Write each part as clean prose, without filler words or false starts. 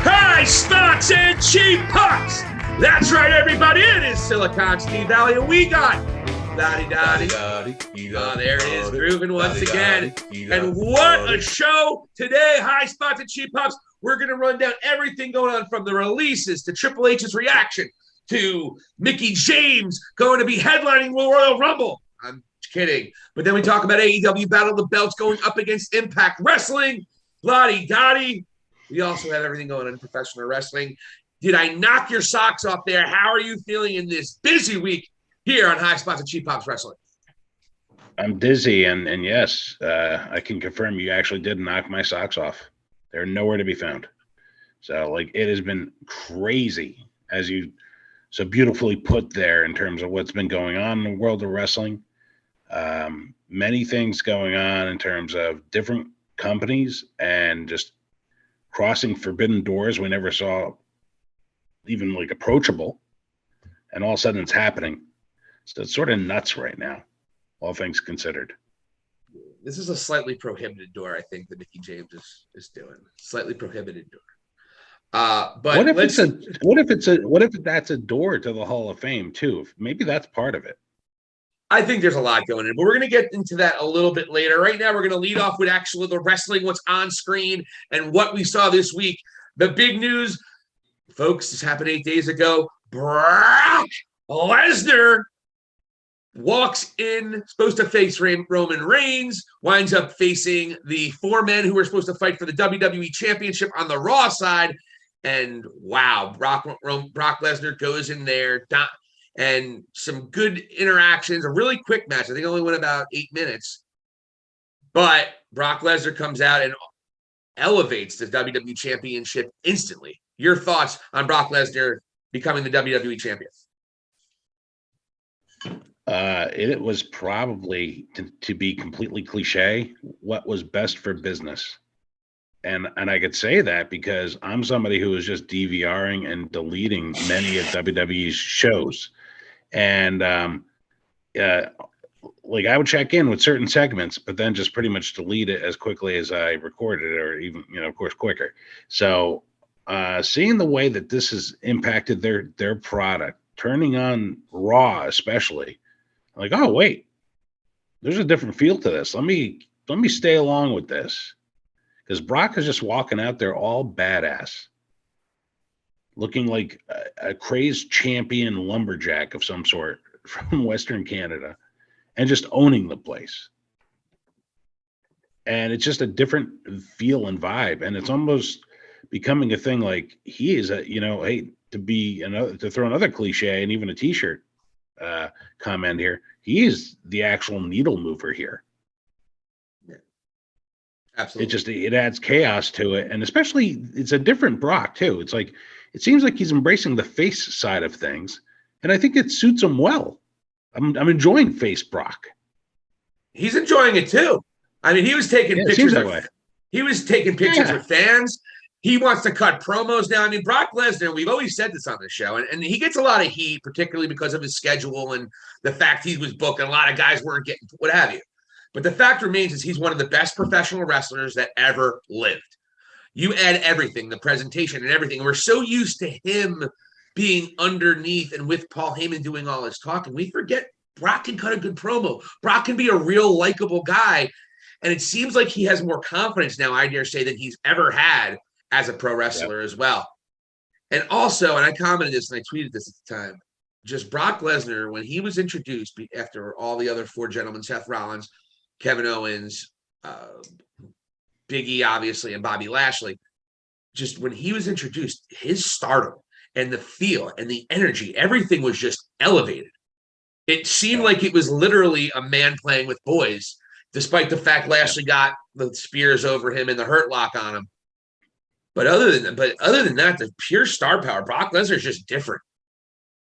High spots and cheap pucks. That's right, everybody. It is Silicon Steve Valley, and we got Vladi. Oh, there it is, grooving once again. And what a show today. High spots and cheap pucks. We're going to run down everything going on from the releases to Triple H's reaction to Mickie James going to be headlining Royal Rumble. I'm kidding. But then we talk about AEW Battle of the Belts going up against Impact Wrestling. Vladi. We also have everything going on in professional wrestling. Did I knock your socks off there? How are you feeling in this busy week here on High Spots and Cheap Pops Wrestling? I'm dizzy, and yes, I can confirm you actually did knock my socks off. They're nowhere to be found. So, it has been crazy, as you so beautifully put there, in terms of what's been going on in the world of wrestling. Many things going on in terms of different companies and just crossing forbidden doors we never saw even approachable, and all of a sudden it's happening. So it's sort of nuts right now, all things considered. This is a slightly prohibited door, I think, that Mickie James is doing. Slightly prohibited door. But what if that's a door to the Hall of Fame too? Maybe that's part of it. I think there's a lot going in, but we're going to get into that a little bit later. Right now, we're going to lead off with actually the wrestling, what's on screen, and what we saw this week. The big news, folks, this happened 8 days ago. Brock Lesnar walks in, supposed to face Roman Reigns, winds up facing the four men who were supposed to fight for the WWE Championship on the Raw side. And wow, Brock Lesnar goes in there, and some good interactions, a really quick match. I think it only went about 8 minutes. But Brock Lesnar comes out and elevates the WWE Championship instantly. Your thoughts on Brock Lesnar becoming the WWE Champion? It was probably, to be completely cliche, what was best for business. And I could say that because I'm somebody who is just DVRing and deleting many of WWE's shows. And I would check in with certain segments, but then just pretty much delete it as quickly as I recorded it, or even, of course, quicker. So seeing the way that this has impacted their product, turning on Raw especially, oh wait, there's a different feel to this. Let me stay along with this, because Brock is just walking out there all badass, looking like a crazed champion lumberjack of some sort from Western Canada, and just owning the place. And it's just a different feel and vibe, and it's almost becoming a thing. He is to throw another cliche and even a T-shirt comment here, he is the actual needle mover here. Yeah. Absolutely. It adds chaos to it, and especially it's a different Brock too. It's it seems like he's embracing the face side of things, and I think it suits him well. I'm enjoying face Brock. He's enjoying it too. I mean, he was taking pictures. He was taking pictures with fans. He wants to cut promos now. I mean, Brock Lesnar, we've always said this on the show, and he gets a lot of heat, particularly because of his schedule and the fact he was booked, and a lot of guys weren't getting what have you. But the fact remains is he's one of the best professional wrestlers that ever lived. You add everything, the presentation and everything. We're so used to him being underneath and with Paul Heyman doing all his talking. We forget Brock can cut a good promo. Brock can be a real likable guy. And it seems like he has more confidence now, I dare say, than he's ever had as a pro wrestler as well. And also, and I commented this and I tweeted this at the time, just Brock Lesnar, when he was introduced after all the other four gentlemen, Seth Rollins, Kevin Owens, Big E, obviously, and Bobby Lashley, just when he was introduced, his stardom and the feel and the energy, everything was just elevated. It seemed like it was literally a man playing with boys, despite the fact Lashley got the spears over him and the hurt lock on him. But other than that, the pure star power, Brock Lesnar is just different.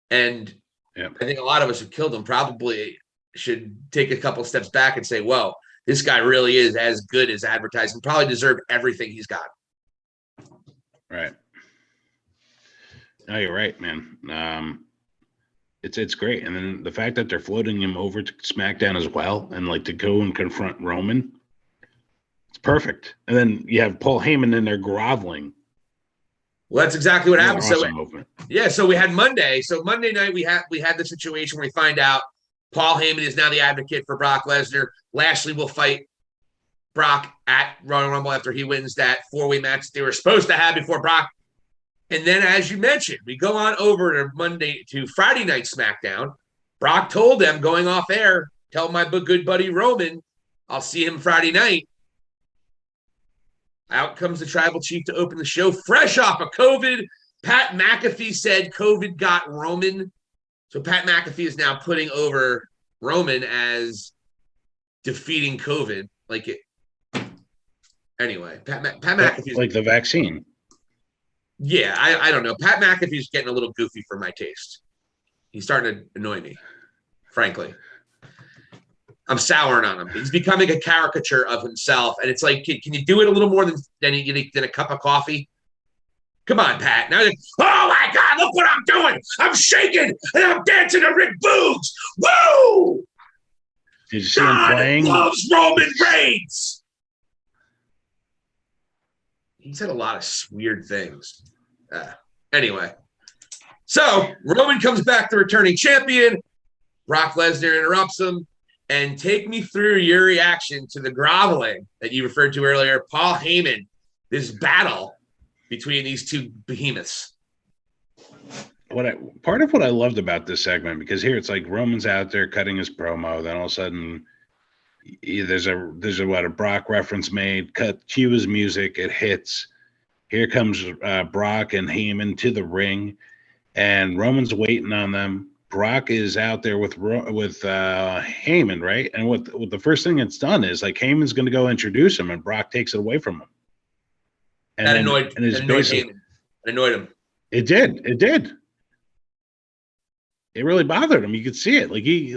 And I think a lot of us who killed him probably should take a couple steps back and say, well, this guy really is as good as advertised and probably deserved everything he's got. Right. No, you're right, man. It's great. And then the fact that they're floating him over to SmackDown as well, and to go and confront Roman, perfect. And then you have Paul Heyman in there groveling. Well, that's exactly what happened. Awesome so we had Monday. So Monday night we had the situation where we find out Paul Heyman is now the advocate for Brock Lesnar. Lashley will fight Brock at Royal Rumble after he wins that 4-way match they were supposed to have before Brock. And then, as you mentioned, we go on over to Friday night SmackDown. Brock told them going off air, tell my good buddy Roman, I'll see him Friday night. Out comes the Tribal Chief to open the show, fresh off of COVID. Pat McAfee said COVID got Roman. So Pat McAfee is now putting over Roman as defeating COVID. Anyway, Pat McAfee. Like the vaccine. Yeah, I don't know. Pat McAfee's getting a little goofy for my taste. He's starting to annoy me, frankly. I'm souring on him. He's becoming a caricature of himself. And it's like, can you do it a little more than a cup of coffee? Come on, Pat. Now, oh my God, look what I'm doing. I'm shaking and I'm dancing to Rick Boogs. Woo! Did you see him playing? Loves Roman Reigns. He said a lot of weird things. Anyway. So, Roman comes back the returning champion. Brock Lesnar interrupts him. And take me through your reaction to the groveling that you referred to earlier. Paul Heyman, this battle between these two behemoths. Part of what I loved about this segment, because here it's like Roman's out there cutting his promo, then all of a sudden there's a Brock reference made, cue his music, it hits. Here comes Brock and Heyman to the ring, and Roman's waiting on them. Brock is out there with Heyman, right? And what the first thing it's done is like Heyman's going to go introduce him, and Brock takes it away from him. And that annoyed Heyman. It annoyed him. It did. It really bothered him. You could see it. He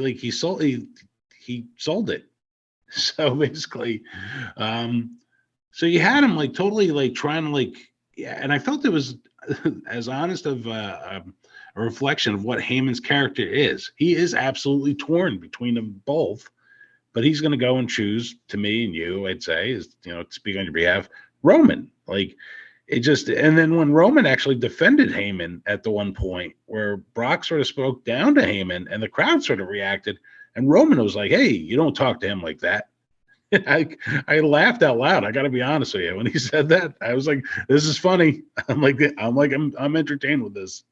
sold it. So basically, so you had him like totally like trying to and I felt it was as honest of a reflection of what Heyman's character is. He is absolutely torn between them both, but he's going to go and choose, to me and you, I'd say, is, to speak on your behalf, Roman. And then when Roman actually defended Heyman at the one point where Brock sort of spoke down to Heyman and the crowd sort of reacted, and Roman was like, hey, you don't talk to him like that. I laughed out loud. I got to be honest with you. When he said that, I was like, this is funny. I'm entertained with this.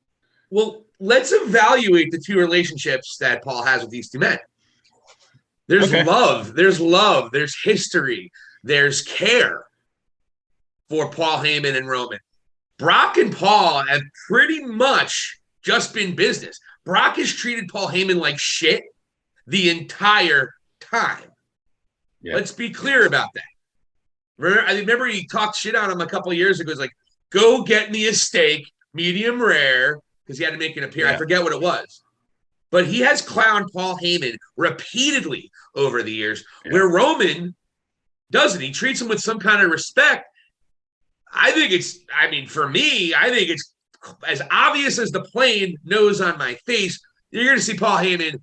Well, let's evaluate the two relationships that Paul has with these two men. There's love. There's history. There's care for Paul Heyman and Roman. Brock and Paul have pretty much just been business. Brock has treated Paul Heyman like shit the entire time. Yeah. Let's be clear about that. I remember he talked shit on him a couple of years ago. He's like, go get me a steak, medium rare, because he had to make an appearance. Yeah. I forget what it was. But he has clowned Paul Heyman repeatedly over the years, where Roman doesn't. He treats him with some kind of respect. For me, I think it's as obvious as the plain nose on my face. You're going to see Paul Heyman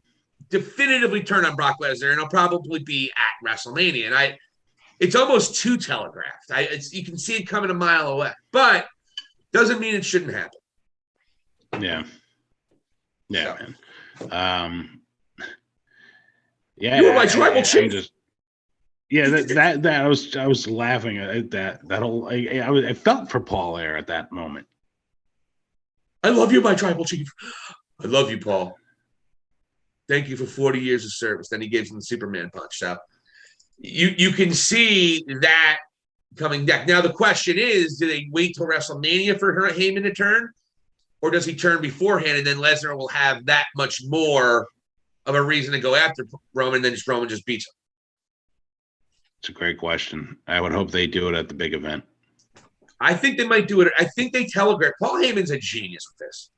definitively turn on Brock Lesnar, and it'll probably be at WrestleMania. And it's almost too telegraphed. You can see it coming a mile away, but doesn't mean it shouldn't happen. Yeah, man. You were my tribal chief. I was laughing at that whole. I felt for Paul there at that moment. I love you, my tribal chief. I love you, Paul. Thank you for 40 years of service. Then he gives him the Superman punch. So you can see that coming back. Now the question is, do they wait till WrestleMania for Heyman to turn? Or does he turn beforehand and then Lesnar will have that much more of a reason to go after Roman, and then Roman just beats him? It's a great question. I would hope they do it at the big event. I think they might do it. I think they telegraph. Paul Heyman's a genius with this.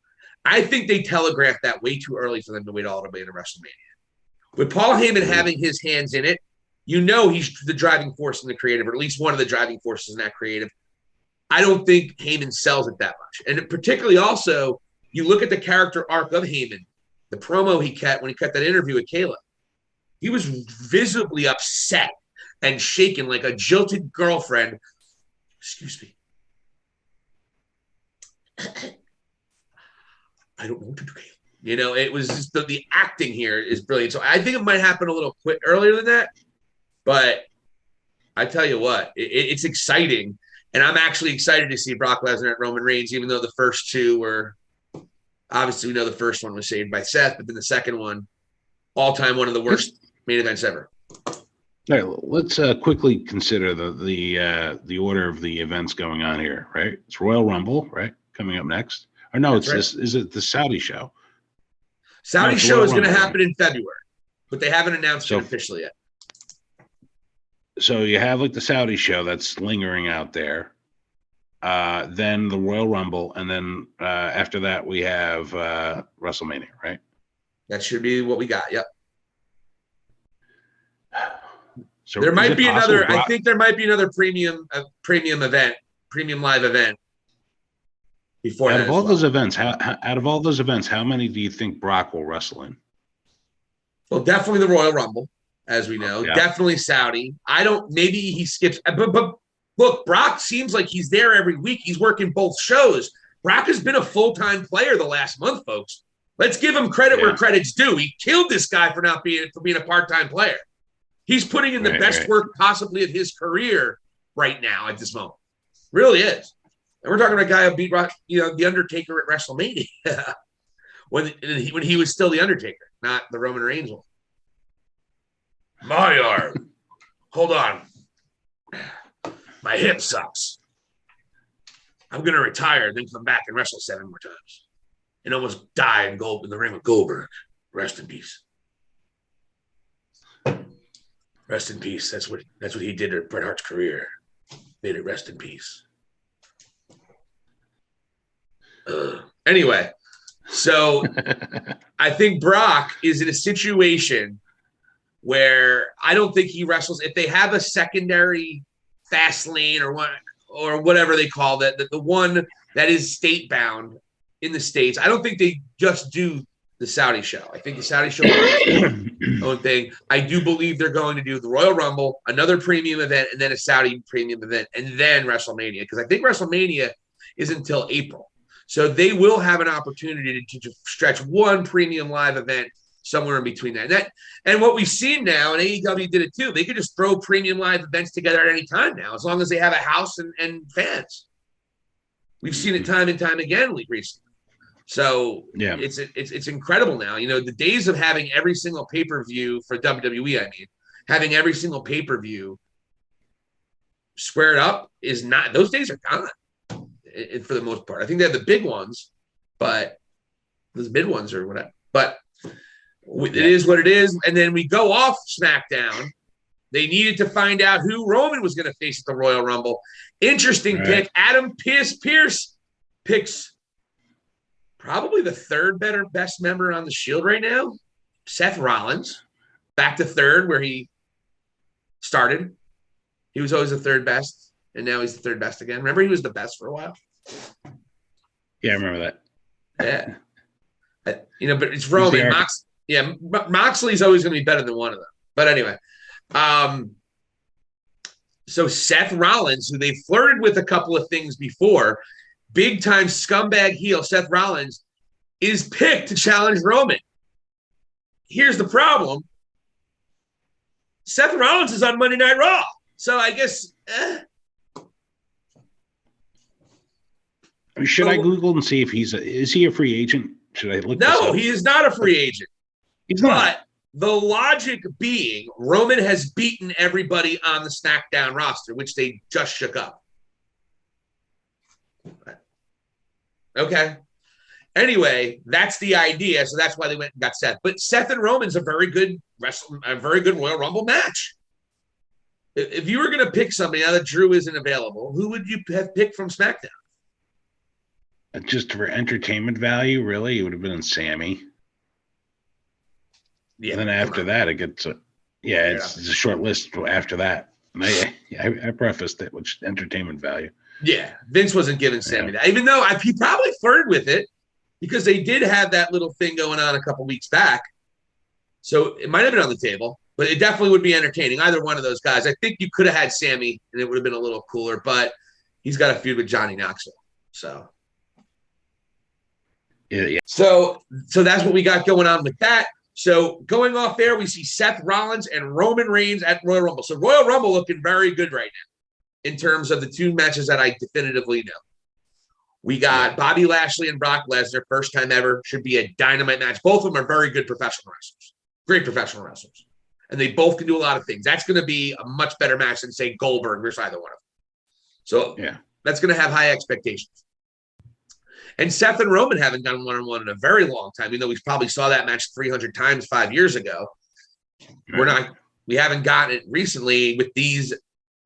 I think they telegraphed that way too early for them to wait all the way to WrestleMania. With Paul Heyman having his hands in it, he's the driving force in the creative, or at least one of the driving forces in that creative. I don't think Heyman sells it that much. And particularly also, you look at the character arc of Heyman, the promo he cut when he cut that interview with Kayla. He was visibly upset and shaking like a jilted girlfriend. Excuse me. I don't know what to do. You know, it was just the acting here is brilliant. So I think it might happen a little quick earlier than that. But I tell you what, it's exciting. And I'm actually excited to see Brock Lesnar at Roman Reigns, even though the first two were obviously, we know the first one was saved by Seth, but then the second one, all time one of the worst main events ever. All right, let's quickly consider the order of the events going on here. Right, it's Royal Rumble, right, coming up next. Or no, That's it's right. This. Is it the Saudi show? Saudi show is going to happen in February, but they haven't announced it officially yet. So you have like the Saudi show that's lingering out there. Then the Royal Rumble, and then after that we have WrestleMania, right? That should be what we got. Yep. So there might be another. I think there might be another premium event, premium live event. Before out of all those events, how many do you think Brock will wrestle in? Well, definitely the Royal Rumble, as we know. Yeah. Definitely Saudi. Maybe he skips, but look, Brock seems like he's there every week. He's working both shows. Brock has been a full-time player the last month, folks. Let's give him credit where credit's due. He killed this guy for being a part-time player. He's putting in the best work possibly of his career right now at this moment. Really is. And we're talking about a guy who beat the Undertaker at WrestleMania when he was still the Undertaker, not the Roman Reigns one. My arm. Hold on. My hip sucks. I'm going to retire, then come back and wrestle 7 more times. And almost die in the ring with Goldberg. Rest in peace. Rest in peace. That's what he did to Bret Hart's career. Made it rest in peace. Anyway, so I think Brock is in a situation where I don't think he wrestles. If they have a secondary fast lane or whatever they call that, the one that is state bound in the States, I don't think they just do the Saudi show. I think the Saudi show is their own thing. I do believe they're going to do the Royal Rumble, another premium event, and then a Saudi premium event, and then WrestleMania, because I think WrestleMania is until April. So they will have an opportunity to stretch one premium live event somewhere in between that. And what we've seen now, and AEW did it too, they could just throw premium live events together at any time now, as long as they have a house and fans. We've seen it time and time again recently. So it's incredible now. You know, the days of having every single pay-per-view for WWE, having every single pay-per-view squared up is not, those days are gone. For the most part, I think they have the big ones, but those mid ones or whatever. But it is what it is. And then we go off SmackDown. They needed to find out who Roman was going to face at the Royal Rumble. Interesting pick. Adam Pierce picks probably the third best member on the Shield right now, Seth Rollins, back to third where he started. He was always the third best. And now he's the third best again. Remember, he was the best for a while. Yeah, I remember that. Yeah, but it's Roman. Moxley's always going to be better than one of them. But anyway, so Seth Rollins, who they flirted with a couple of things before, big time scumbag heel Seth Rollins, is picked to challenge Roman. Here's the problem: Seth Rollins is on Monday Night Raw, so I guess. Should I Google and see if is he a free agent? Should I look? No, he is not a free agent. He's not. But the logic being, Roman has beaten everybody on the SmackDown roster, which they just shook up. Okay. Anyway, that's the idea. So that's why they went and got Seth. But Seth and Roman's a very good Royal Rumble match. If you were going to pick somebody now that Drew isn't available, who would you have picked from SmackDown? Just for entertainment value, really, it would have been Sammy. Yeah. And then after that, it gets it's a short list after that. And I prefaced it with entertainment value. Yeah, Vince wasn't giving Sammy that, even though he probably flirted with it because they did have that little thing going on a couple weeks back. So it might have been on the table. But it definitely would be entertaining. Either one of those guys. I think you could have had Sammy, and it would have been a little cooler. But he's got a feud with Johnny Knoxville. So, yeah. So that's what we got going on with that. So going off there, we see Seth Rollins and Roman Reigns at Royal Rumble. So Royal Rumble looking very good right now in terms of the two matches that I definitively know. We got Bobby Lashley and Brock Lesnar, first time ever. Should be a dynamite match. Both of them are very good professional wrestlers. Great professional wrestlers. And they both can do a lot of things. That's going to be a much better match than, say, Goldberg versus either one of them. So that's going to have high expectations. And Seth and Roman haven't done one-on-one in a very long time, even though we probably saw that match 300 times 5 years ago. We haven't gotten it recently with these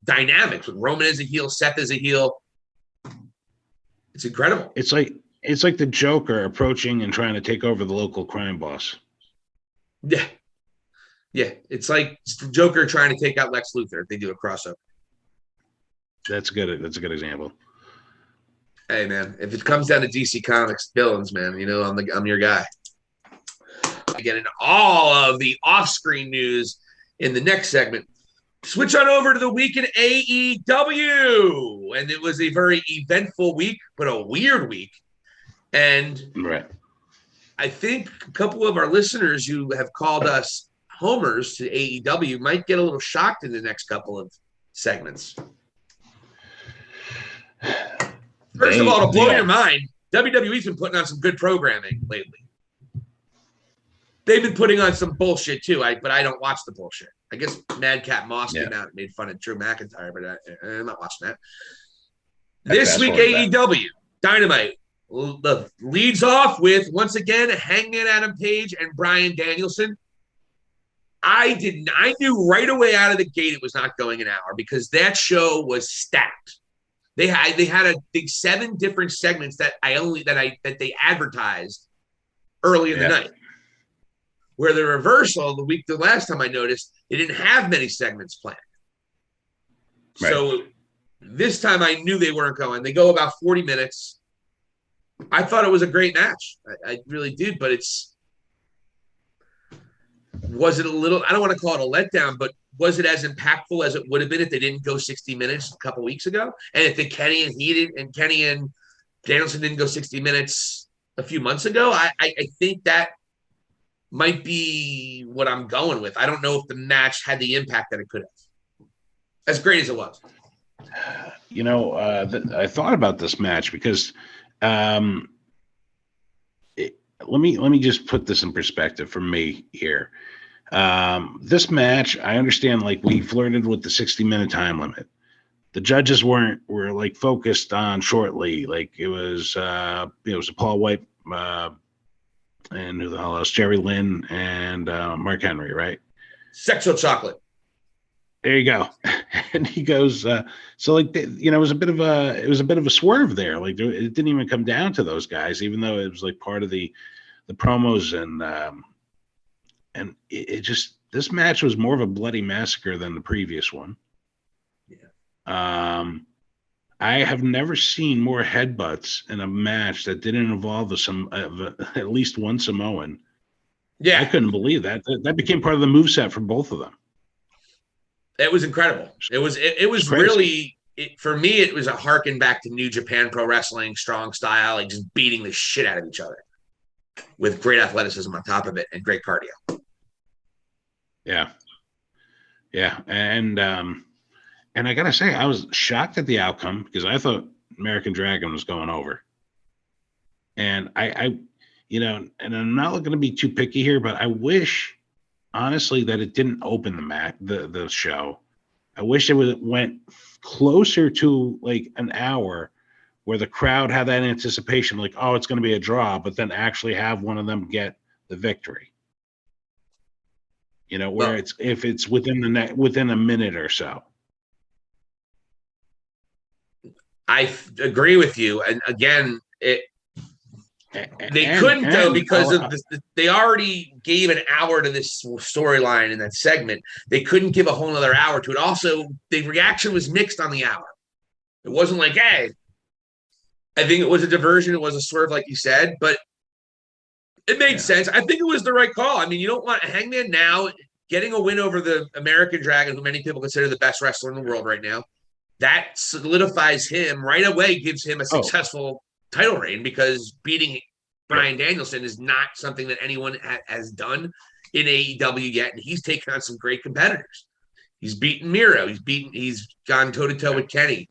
dynamics. With Roman as a heel, Seth as a heel. It's incredible. It's like the Joker approaching and trying to take over the local crime boss. Yeah. Yeah. It's like the Joker trying to take out Lex Luthor if they do a crossover. That's good. That's a good example. Hey man, if it comes down to DC Comics villains, man, you know I'm your guy. I get into all of the off-screen news in the next segment. Switch on over to the week in AEW, and it was a very eventful week, but a weird week. And I think a couple of our listeners who have called us homers to AEW might get a little shocked in the next couple of segments. First of all, to blow your mind, WWE's been putting on some good programming lately. They've been putting on some bullshit too, but I don't watch the bullshit. I guess Madcap Moss came out and made fun of Drew McIntyre, but I'm not watching that. This week, AEW Dynamite leads off with, once again, Hangman Adam Page and Bryan Danielson. I knew right away out of the gate it was not going an hour because that show was stacked. They had I think 7 different segments that they advertised early in the night. Where the reversal, the last time I noticed, they didn't have many segments planned. Right. So this time I knew they weren't going. They go about 40 minutes. I thought it was a great match. I really did, but was it a little, I don't want to call it a letdown, but was it as impactful as it would have been if they didn't go 60 minutes a couple weeks ago? And if Kenny and Danielson didn't go 60 minutes a few months ago? I think that might be what I'm going with. I don't know if the match had the impact that it could have. As great as it was. You know, I thought about this match because let me just put this in perspective for me here. This match, I understand, like, we flirted with the 60-minute time limit. The judges were like focused on shortly. Like it was a Paul White and who the hell else? Jerry Lynn and Mark Henry, right? Sexo Chocolate. There you go. And he goes, so like, it was a bit of a swerve there. Like it didn't even come down to those guys, even though it was like part of the promos and it just, this match was more of a bloody massacre than the previous one. Yeah. I have never seen more headbutts in a match that didn't involve at least one Samoan. Yeah. I couldn't believe that. That became part of the moveset for both of them. It was incredible. It was really, for me, it was a harken back to New Japan Pro Wrestling, strong style, like just beating the shit out of each other with great athleticism on top of it and great cardio. Yeah. Yeah. And I got to say, I was shocked at the outcome because I thought American Dragon was going over. And I and I'm not going to be too picky here, but I wish, honestly, that it didn't open the show. I wish it went closer to like an hour where the crowd had that anticipation, like, oh, it's going to be a draw, but then actually have one of them get the victory. If it's within a minute or so. I agree with you. And again, they couldn't though because of they already gave an hour to this storyline in that segment. They couldn't give a whole other hour to it. Also, the reaction was mixed on the hour. It wasn't like, hey, I think it was a diversion. It was a swerve, like you said, but it made sense. I think it was the right call. I mean, you don't want a Hangman now. getting a win over the American Dragon, who many people consider the best wrestler in the world right now, that solidifies him right away, gives him a successful title reign, because beating Bryan Danielson is not something that anyone has done in AEW yet, and he's taken on some great competitors. He's beaten Miro. He's gone toe to toe with Kenny.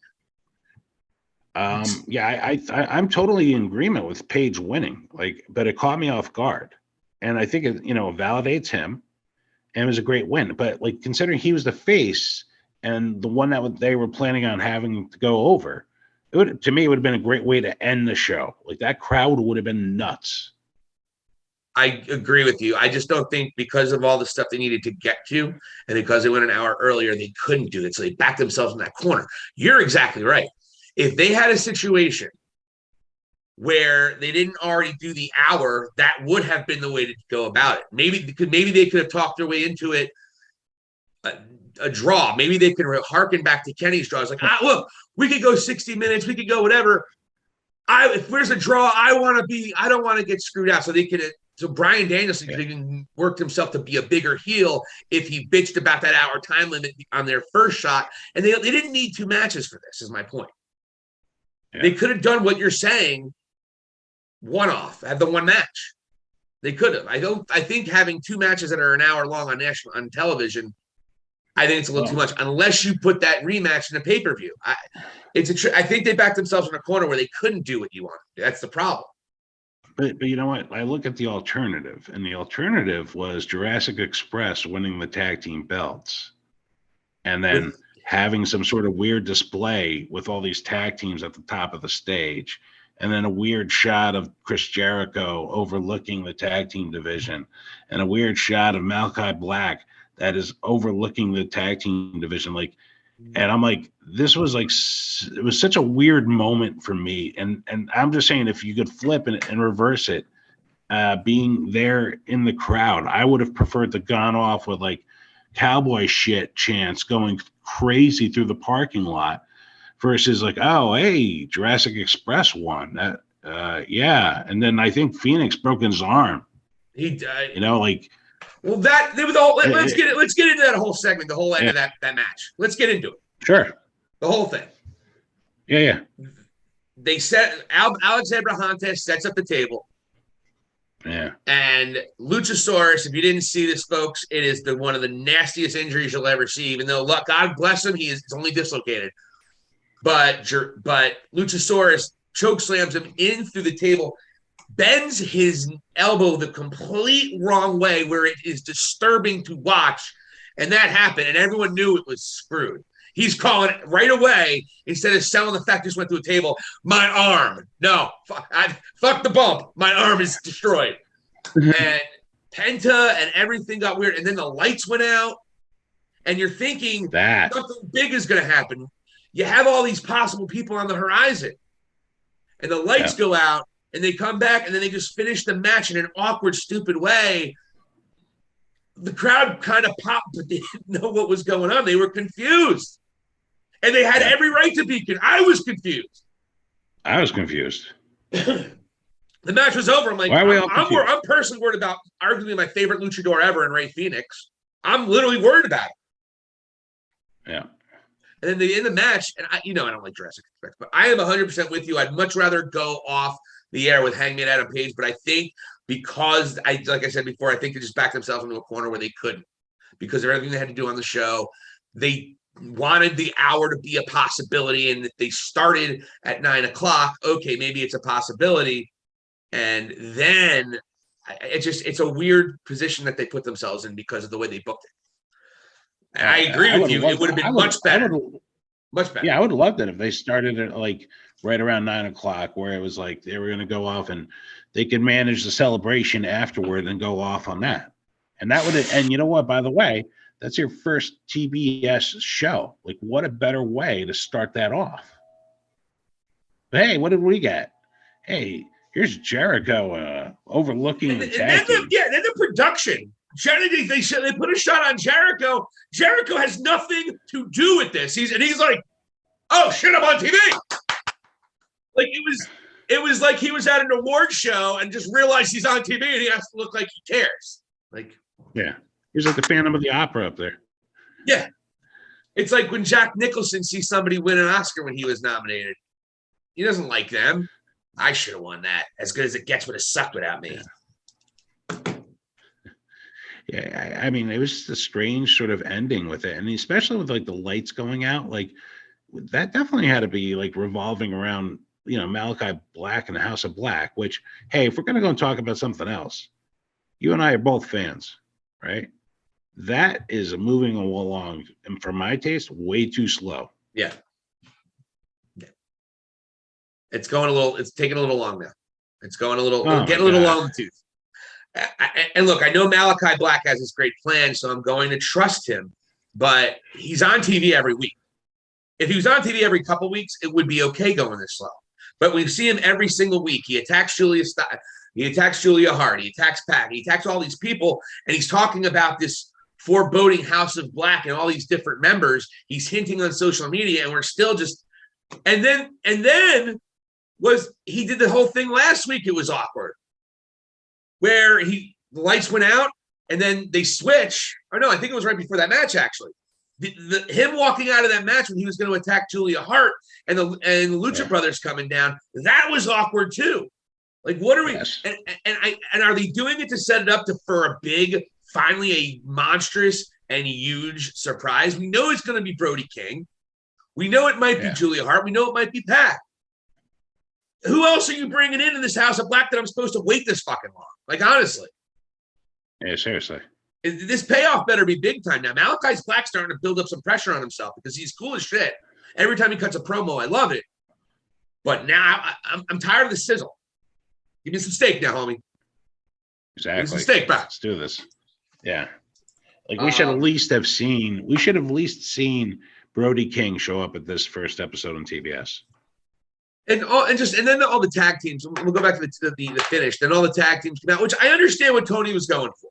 I'm totally in agreement with Page winning, but it caught me off guard, and I think it validates him, and it was a great win. But considering he was the face and the one that they were planning on having to go over, it would have been a great way to end the show. That crowd would have been nuts. I agree with you. I just don't think, because of all the stuff they needed to get to, and because they went an hour earlier, they couldn't do it. So they backed themselves in that corner. You're exactly right. If they had a situation where they didn't already do the hour, that would have been the way to go about it. Maybe they could have talked their way into it, a draw. Maybe they could harken back to Kenny's draws. Look, we could go 60 minutes. We could go whatever. If there's a draw, I don't want to get screwed out. So Bryan Danielson could have worked himself to be a bigger heel if he bitched about that hour time limit on their first shot. And they didn't need 2 matches for this, is my point. Yeah. They could have done what you're saying, one-off, had the one match. They could have. I think having 2 matches that are an hour long on television, I think it's a little too much, unless you put that rematch in a pay-per-view. I think they backed themselves in a corner where they couldn't do what you want. That's the problem. But you know what? I look at the alternative, and the alternative was Jurassic Express winning the tag team belts, and then having some sort of weird display with all these tag teams at the top of the stage, and then a weird shot of Chris Jericho overlooking the tag team division, and a weird shot of Malachi Black that is overlooking the tag team division. And I'm this was it was such a weird moment for me. And I'm just saying, if you could flip and reverse it, being there in the crowd, I would have preferred to gone off with cowboy shit chants going crazy through the parking lot versus oh, hey, Jurassic Express won that. And then I think Phoenix broke his arm. He died. Well, let's get into that whole segment, the whole end of that match. Let's get into it. Sure. The whole thing. Yeah. They set Alex Abrahantes sets up the table. Yeah. And Luchasaurus, if you didn't see this, folks, it is one of the nastiest injuries you'll ever see. Even though, look, God bless him, it's only dislocated. But Luchasaurus chokeslams him in through the table, bends his elbow the complete wrong way where it is disturbing to watch. And that happened, and everyone knew it was screwed. He's calling it right away instead of selling the fact just went through a table. My arm. No, fuck the bump. My arm is destroyed. And Penta and everything got weird. And then the lights went out. And you're thinking something big is going to happen. You have all these possible people on the horizon. And the lights go out. And they come back, and then they just finish the match in an awkward, stupid way. The crowd kind of popped, but they didn't know what was going on. They were confused. And they had every right to be confused. I was confused. The match was over. I'm I'm personally worried about arguably my favorite luchador ever in Rey Fenix. I'm literally worried about it. Yeah. And then they end the match, and I don't like Jurassic Express, but I am 100% with you. I'd much rather go off the air with Hangman Adam Page, but I think because like I said before, I think they just backed themselves into a corner where they couldn't, because of everything they had to do on the show. They wanted the hour to be a possibility, and they started at 9:00. Okay, maybe it's a possibility, and then it's a weird position that they put themselves in because of the way they booked it. And I agree with you. It would have been much better. Much better. Yeah, I would have loved it if they started at right around 9:00, where it was they were going to go off and they could manage the celebration afterward and go off on that. And that would have, and you know what, by the way, that's your first TBS show. What a better way to start that off. But hey, what did we get? Hey, here's Jericho overlooking the tag team. Then the production. They put a shot on Jericho. Jericho has nothing to do with this. He's like, oh shit, I'm on TV. It was like he was at an award show and just realized he's on TV and he has to look like he cares. Yeah. He's like the Phantom of the Opera up there. Yeah. It's like when Jack Nicholson sees somebody win an Oscar when he was nominated. He doesn't like them. I should have won that. As good as it gets would have sucked without me. Yeah, I mean, it was just a strange sort of ending with it. And especially with like the lights going out, like that definitely had to be like revolving around, Malachi Black and the House of Black, which, hey, if we're going to go and talk about something else, you and I are both fans, right? That is moving along, and for my taste, way too slow. Yeah. It's taking a little long now. It's going getting a little long in the tooth. And look, I know Malachi Black has this great plan, so I'm going to trust him, but he's on TV every week. If he was on TV every couple weeks, it would be okay going this slow. But we see him every single week. He attacks Julia Hart, he attacks Pat, he attacks all these people, and he's talking about this foreboding House of Black and all these different members. He's hinting on social media, and we're still just and then he did the whole thing last week. It was awkward. Where the lights went out and then they switch. Or no, I think it was right before that match, actually. Him walking out of that match when he was going to attack Julia Hart and the Lucha Brothers coming down, that was awkward too. Like, what are we? Yes. And are they doing it to set it up for a big, finally a monstrous and huge surprise? We know it's going to be Brody King. We know it might be Julia Hart. We know it might be Pat. Who else are you bringing in this House of Black that I'm supposed to wait this fucking long? Like, honestly. Yeah, seriously. This payoff better be big time now. Malachi Black's starting to build up some pressure on himself because he's cool as shit. Every time he cuts a promo, I love it. But now I'm tired of the sizzle. Give me some steak now, homie. Exactly. Give me some steak, bro. Let's do this. Yeah. Like we should at least have seen Brody King show up at this first episode on TBS. And then all the tag teams. We'll go back to the finish. Then all the tag teams come out, which I understand what Tony was going for.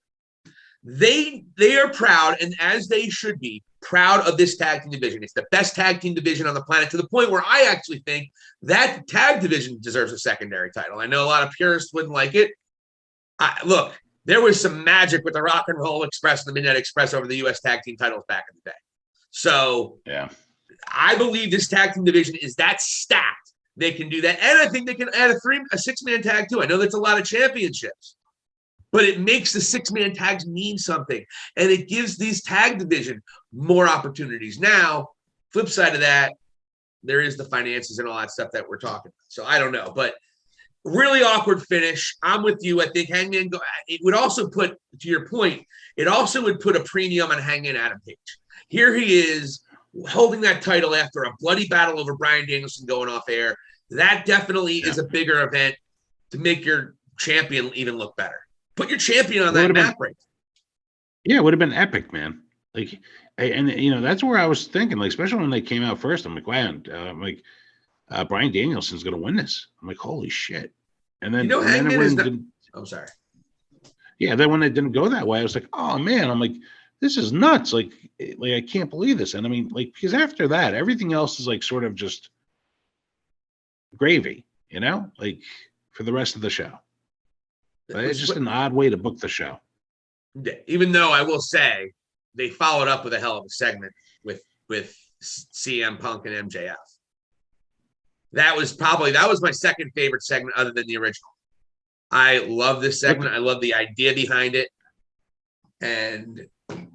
They are proud, and as they should be, proud of this tag team division. It's the best tag team division on the planet, to the point where I actually think that tag division deserves a secondary title. I know a lot of purists wouldn't like it. Look, there was some magic with the Rock and Roll Express and the Midnight Express over the U.S. tag team titles back in the day. So yeah, I believe this tag team division is that stacked. They can do that. And I think they can add a six-man tag too. I know that's a lot of championships, but it makes the six-man tags mean something. And it gives these tag division more opportunities. Now, flip side of that, there is the finances and all that stuff that we're talking about. So I don't know, but really awkward finish. I'm with you. I think Hangman, it would also put, to your point, it also would put a premium on Hangman Adam Page. Here he is holding that title after a bloody battle over Bryan Danielson going off air. That definitely is a bigger event to make your champion even look better. Put your champion on that map right. Yeah, it would have been epic, man. Like, and that's where I was thinking, like, especially when they came out first. I'm like, wow, Bryan Danielson's going to win this. I'm like, holy shit. And then, I'm sorry. Yeah, then when it didn't go that way, I was like, oh man, I'm like, this is nuts. Like I can't believe this. And I mean, like, because after that, everything else is like sort of just gravy, like for the rest of the show. But it's just an odd way to book the show. Even though I will say they followed up with a hell of a segment with CM Punk and MJF. That was my second favorite segment other than the original. I love this segment. I love the idea behind it. And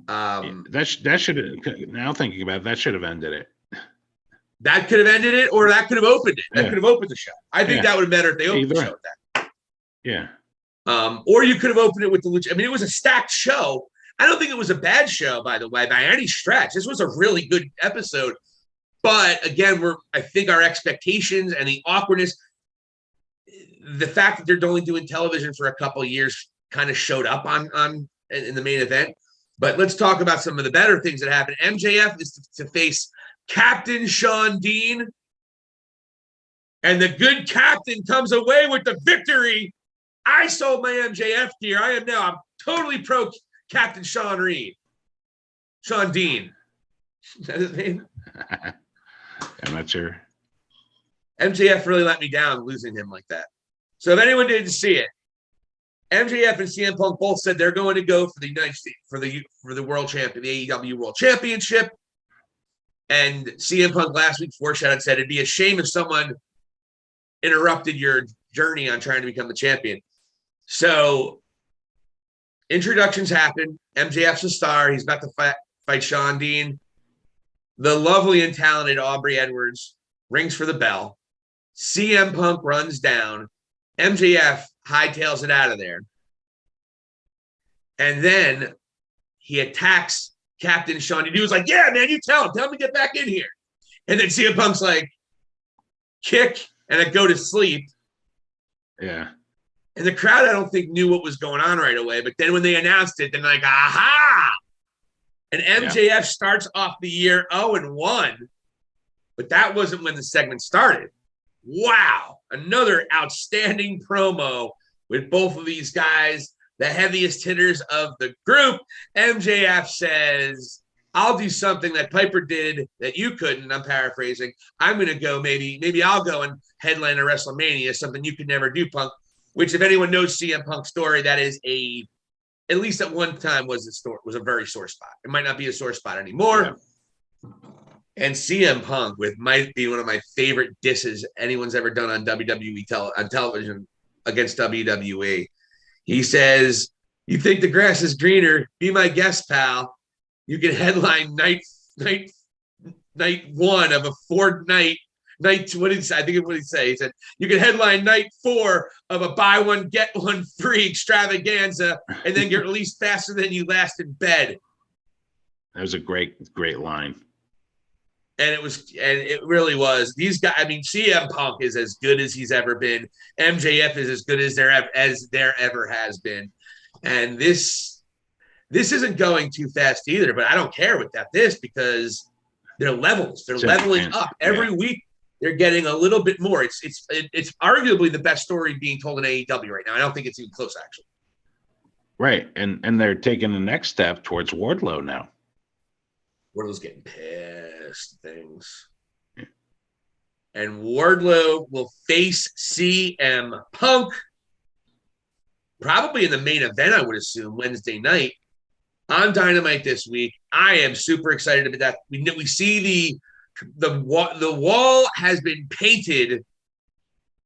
that should have, now thinking about it, that should have ended it. That could have ended it, or that could have opened it. That could have opened the show. I think that would have been better if they opened the show with that. Yeah. Or you could have opened it with the Lucha. I mean, it was a stacked show. I don't think it was a bad show, by the way, by any stretch. This was a really good episode. But again, I think our expectations and the awkwardness, the fact that they're only doing television for a couple of years kind of showed up in the main event. But let's talk about some of the better things that happened. MJF is to face Captain Sean Dean. And the good captain comes away with the victory. I sold my MJF gear. I'm totally pro Captain Sean Dean. Is that his name? I'm not sure. MJF really let me down losing him like that. So if anyone didn't see it, MJF and CM Punk both said they're going to go for the United States for the world champion, the AEW World Championship. And CM Punk last week foreshadowed said it'd be a shame if someone interrupted your journey on trying to become the champion. So introductions happen. MJF's a star. He's about to fight Sean Dean. The lovely and talented Aubrey Edwards rings for the bell. CM Punk runs down. MJF hightails it out of there. And then he attacks Captain Sean Dean. He was like, yeah, man, you tell him to get back in here. And then CM Punk's like, kick, and then go to sleep. Yeah. And the crowd, I don't think, knew what was going on right away. But then when they announced it, they're like, aha! And MJF starts off the year 0-1. But that wasn't when the segment started. Wow. Another outstanding promo with both of these guys, the heaviest hitters of the group. MJF says, I'll do something that Piper did that you couldn't. I'm paraphrasing. I'm going to go, maybe I'll go and headline a WrestleMania, something you could never do, Punk. Which, if anyone knows CM Punk's story, that is at least at one time was a very sore spot. It might not be a sore spot anymore. Yeah. And CM Punk might be one of my favorite disses anyone's ever done on WWE on television against WWE. He says, you think the grass is greener? Be my guest, pal. You can headline night one of a night. What did he say? I think what he say. He said, you can headline night 4 of a buy one, get one free extravaganza and then get released faster than you last in bed. That was a great line. And it really was. These guys, I mean, CM Punk is as good as he's ever been. MJF is as good as there ever has been. And this isn't going too fast either, but I don't care with this because they're levels. They're leveling up. Every week they're getting a little bit more. It's arguably the best story being told in AEW right now. I don't think it's even close, actually. Right. And they're taking the next step towards Wardlow now. Wardlow's getting pissed things. Yeah. And Wardlow will face CM Punk probably in the main event, I would assume, Wednesday night on Dynamite this week. I am super excited about that. We see the wall has been painted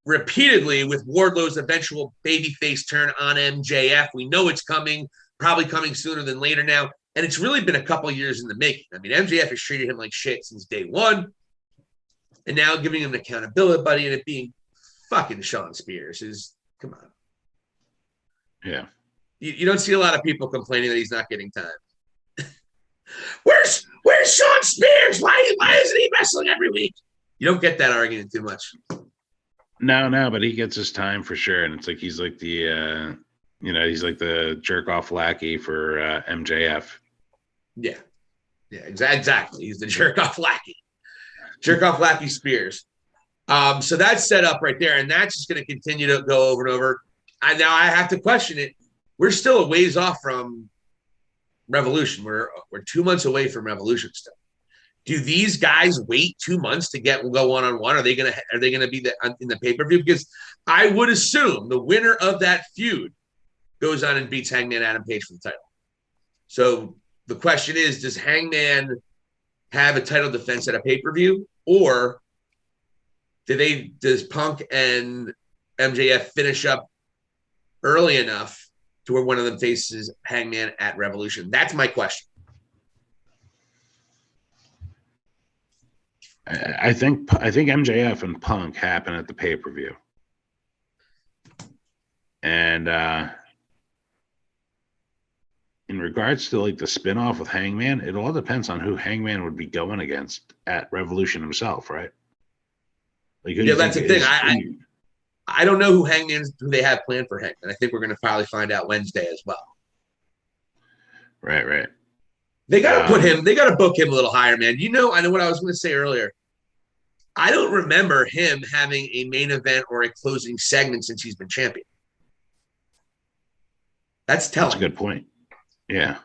repeatedly with Wardlow's eventual babyface turn on MJF. We know it's coming, probably coming sooner than later now. And it's really been a couple of years in the making. I mean, MJF has treated him like shit since day one. And now giving him an accountability buddy and it being fucking Sean Spears is, come on. Yeah. You don't see a lot of people complaining that he's not getting time. Where's Sean Spears? Why isn't he wrestling every week? You don't get that argument too much. No, but he gets his time for sure. And it's like he's like the he's like the jerk off lackey for MJF. Yeah, exactly. He's the jerk off lackey. Jerk off lackey Spears. So that's set up right there, and that's just going to continue to go over and over. Now I have to question it. We're still a ways off from Revolution. We're 2 months away from Revolution still. Do these guys wait 2 months to go 1-on-1? Are they gonna be in the pay-per-view? Because I would assume the winner of that feud goes on and beats Hangman Adam Page for the title. So the question is, does Hangman have a title defense at a pay-per-view, or does Punk and MJF finish up early enough to where one of them faces Hangman at Revolution? That's my question. I think MJF and Punk happen at the pay-per-view. And in regards to like the spinoff with Hangman, it all depends on who Hangman would be going against at Revolution himself, right? Like, that's the thing. I don't know who they have planned for Hangman. I think we're going to probably find out Wednesday as well. Right. They got to book him a little higher, man. I know what I was going to say earlier. I don't remember him having a main event or a closing segment since he's been champion. That's telling. That's a good point. Yeah.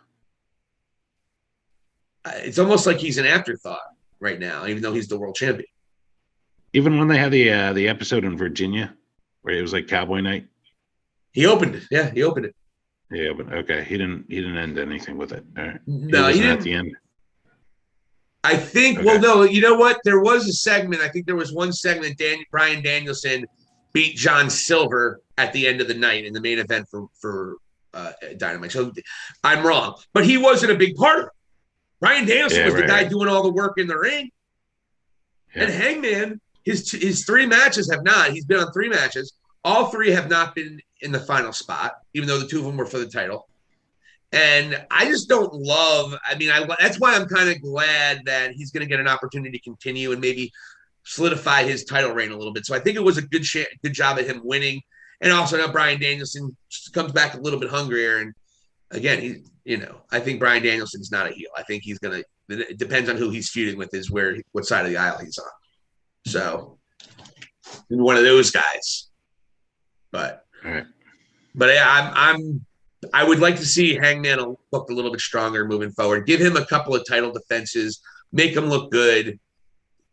It's almost like he's an afterthought right now, even though he's the world champion. Even when they had the episode in Virginia where it was like Cowboy Night. He opened it. Yeah, he opened it. Yeah, but okay, he didn't end anything with it. All right. No, he he wasn't didn't. at the end. I think. Okay. Well, no. You know what? There was a segment. I think there was one segment. Bryan Danielson beat John Silver at the end of the night in the main event for Dynamite. So I'm wrong, but he wasn't a big part of it. Bryan Danielson was the guy doing all the work in the ring. Yeah. And Hangman, his 3 matches have not. He's been on 3 matches. All 3 have not been in the final spot, even though the 2 of them were for the title. And I just don't love. I mean, that's why I'm kind of glad that he's going to get an opportunity to continue and maybe solidify his title reign a little bit. So I think it was a good job at him winning. And also now Bryan Danielson comes back a little bit hungrier. And again, I think Bryan Danielson's not a heel. I think he's going to. It depends on who he's feuding with, what side of the aisle he's on. So, one of those guys. But, all right. But yeah, I would like to see Hangman look a little bit stronger moving forward. Give him a couple of title defenses, make him look good.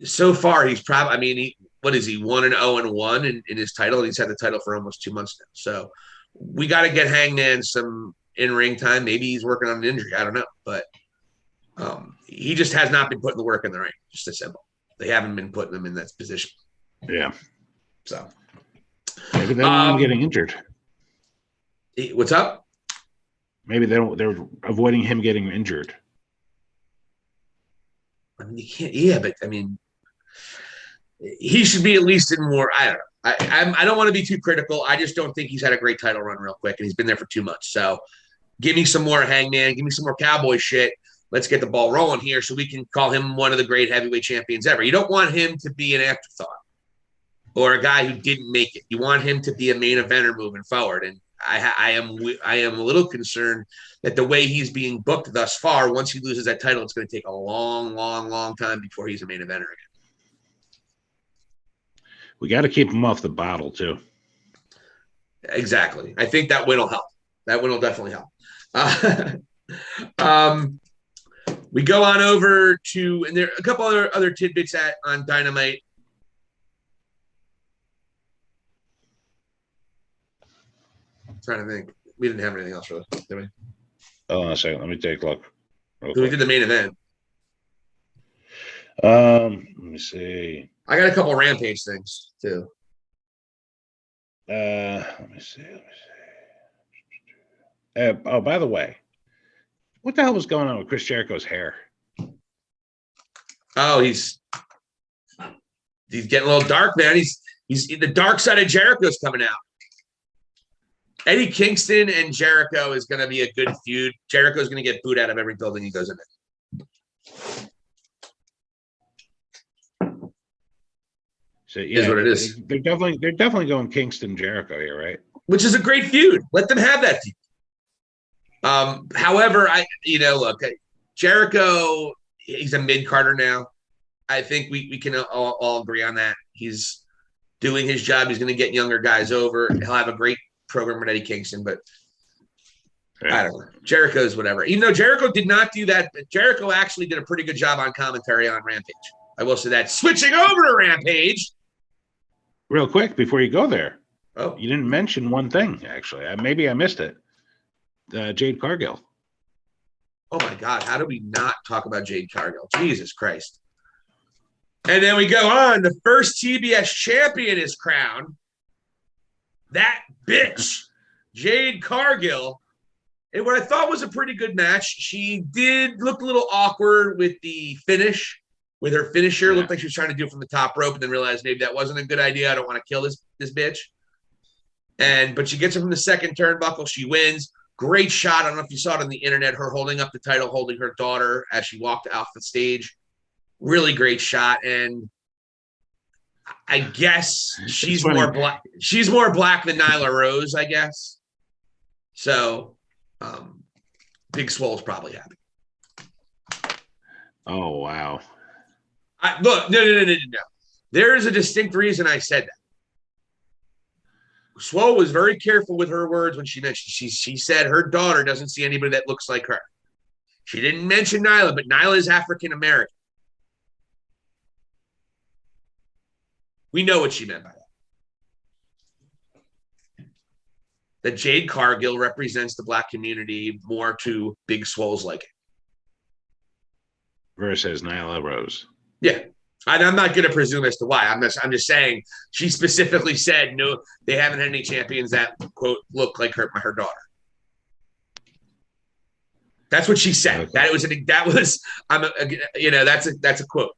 So far, he's probably. I mean, what is he 1-0-1 in his title? He's had the title for almost 2 months now. So we got to get Hangman some in-ring time. Maybe he's working on an injury. I don't know, but. He just has not been putting the work in the ring. Just as simple. They haven't been putting him in that position. Yeah. So maybe they want him getting injured. What's up? Maybe they're avoiding him getting injured. I mean, you can't. Yeah, but I mean, he should be at least in more. I don't know. I don't want to be too critical. I just don't think he's had a great title run real quick, and he's been there for 2 months. So give me some more Hangman. Give me some more cowboy shit. Let's get the ball rolling here so we can call him one of the great heavyweight champions ever. You don't want him to be an afterthought or a guy who didn't make it. You want him to be a main eventer moving forward. And I am a little concerned that the way he's being booked thus far, once he loses that title, it's going to take a long, long, long time before he's a main eventer again. We got to keep him off the bottle too. Exactly. I think that win will help. That win will definitely help. We go on over to, and there are a couple other tidbits on Dynamite. I'm trying to think. We didn't have anything else really, did we? Hold on a second. Let me take a look. We did the main event. Let me see. I got a couple Rampage things too. Let me see. Oh, by the way, what the hell was going on with Chris Jericho's hair? Oh, he's getting a little dark, man. He's the dark side of Jericho's coming out. Eddie Kingston and Jericho is going to be a good feud. Jericho's going to get booed out of every building he goes in. So yeah, is what it is. They're definitely going Kingston Jericho here, right? Which is a great feud. Let them have that feud. However, look, Jericho, he's a mid-carder now. I think we can all agree on that. He's doing his job. He's going to get younger guys over. He'll have a great program with Eddie Kingston, but right. I don't know. Jericho's whatever. Even though Jericho did not do that, but Jericho actually did a pretty good job on commentary on Rampage. I will say that. Switching over to Rampage. Real quick, before you go there. Oh. You didn't mention one thing, actually. Maybe I missed it. Jade Cargill. Oh, my God. How do we not talk about Jade Cargill? Jesus Christ. And then we go on. The first TBS champion is crowned. That bitch, Jade Cargill. And what I thought was a pretty good match. She did look a little awkward with the finish. With her finisher, looked like she was trying to do it from the top rope and then realized maybe that wasn't a good idea. I don't want to kill this bitch. But she gets her from the second turnbuckle. She wins. Great shot. I don't know if you saw it on the internet, her holding up the title, holding her daughter as she walked off the stage. Really great shot. And I guess she's more black. She's more black than Nyla Rose, I guess. So Big Swole's probably happy. Oh, wow. Look, no. There is a distinct reason I said that. Swole was very careful with her words when she mentioned. She said her daughter doesn't see anybody that looks like her. She didn't mention Nyla, but Nyla is African American. We know what she meant by that. that Jade Cargill represents the Black community more to big swoles like it. Versus Nyla Rose. Yeah. I'm not going to presume as to why. I'm just saying she specifically said no, they haven't had any champions that quote look like her daughter. That's what she said. Okay. That's a quote.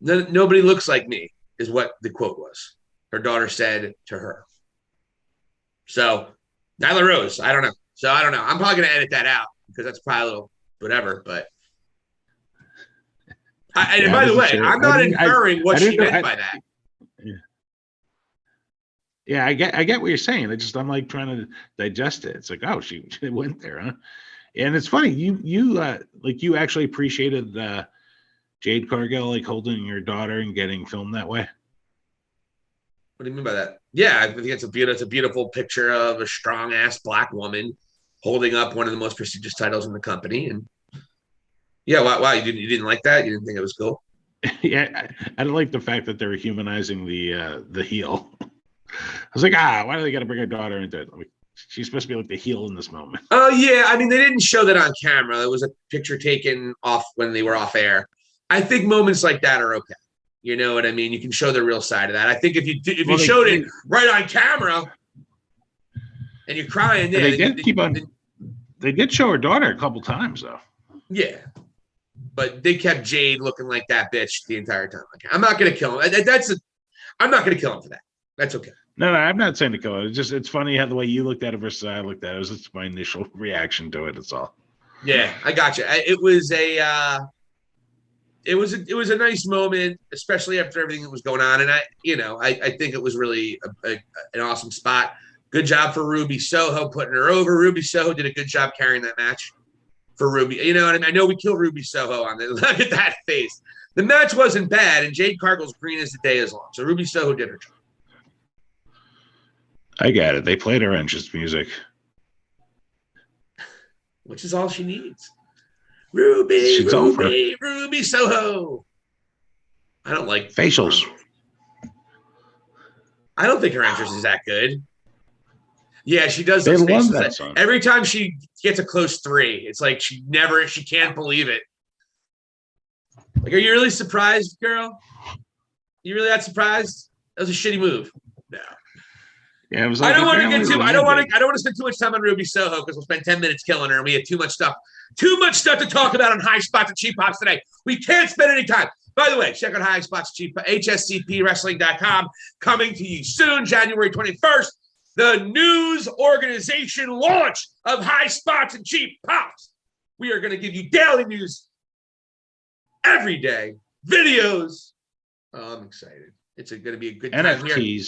Nobody looks like me is what the quote was. Her daughter said to her. So Nyla Rose, I don't know. I'm probably going to edit that out because that's probably a little whatever, but and by the way, I'm not inferring what she meant by that. Yeah, I get what you're saying. I'm like trying to digest it. It's like, oh, she went there, huh? And it's funny, you actually appreciated Jade Cargill like holding your daughter and getting filmed that way. What do you mean by that? Yeah, I think it's a beautiful picture of a strong ass Black woman holding up one of the most prestigious titles in the company. And yeah, wow, you didn't like that? You didn't think it was cool? Yeah, I don't like the fact that they're humanizing the heel. I was like, why do they got to bring her daughter into it? Like, she's supposed to be like the heel in this moment. Oh yeah, I mean they didn't show that on camera. It was a picture taken off when they were off air. I think moments like that are okay. You know what I mean? You can show the real side of that. I think if you showed it right on camera and you're crying, they did show her daughter a couple times though. Yeah, but they kept Jade looking like that bitch the entire time. I'm not gonna kill him. I'm not gonna kill him for that. That's okay. No, I'm not saying to kill it. It's funny how the way you looked at it versus I looked at it. It was just my initial reaction to it. That's all. Yeah, I got you. It was a nice moment, especially after everything that was going on. And I think it was really an awesome spot. Good job for Ruby Soho putting her over. Ruby Soho did a good job carrying that match for Ruby. You know, and I know we killed Ruby Soho on it. Look at that face. The match wasn't bad, and Jade Cargill's green as the day is long. So Ruby Soho did her job. I got it. They played her entrance music. Which is all she needs. Ruby Soho. I don't like facials. I don't think her entrance is that good. Yeah, she does those facials. That song. Every time she gets a close 3, it's like she can't believe it. Like, are you really surprised, girl? You really that surprised? That was a shitty move. No. Yeah, it was like I don't want to spend too much time on Ruby Soho because we'll spend 10 minutes killing her and we have too much stuff to talk about on High Spots and Cheap Pops today. We can't spend any time. By the way, check out High Spots Cheap HSCPWrestling.com coming to you soon, January 21st. The news organization launch of High Spots and Cheap Pops. We are going to give you daily news every day, videos. Oh, I'm excited. It's going to be a good time NFTs. Here.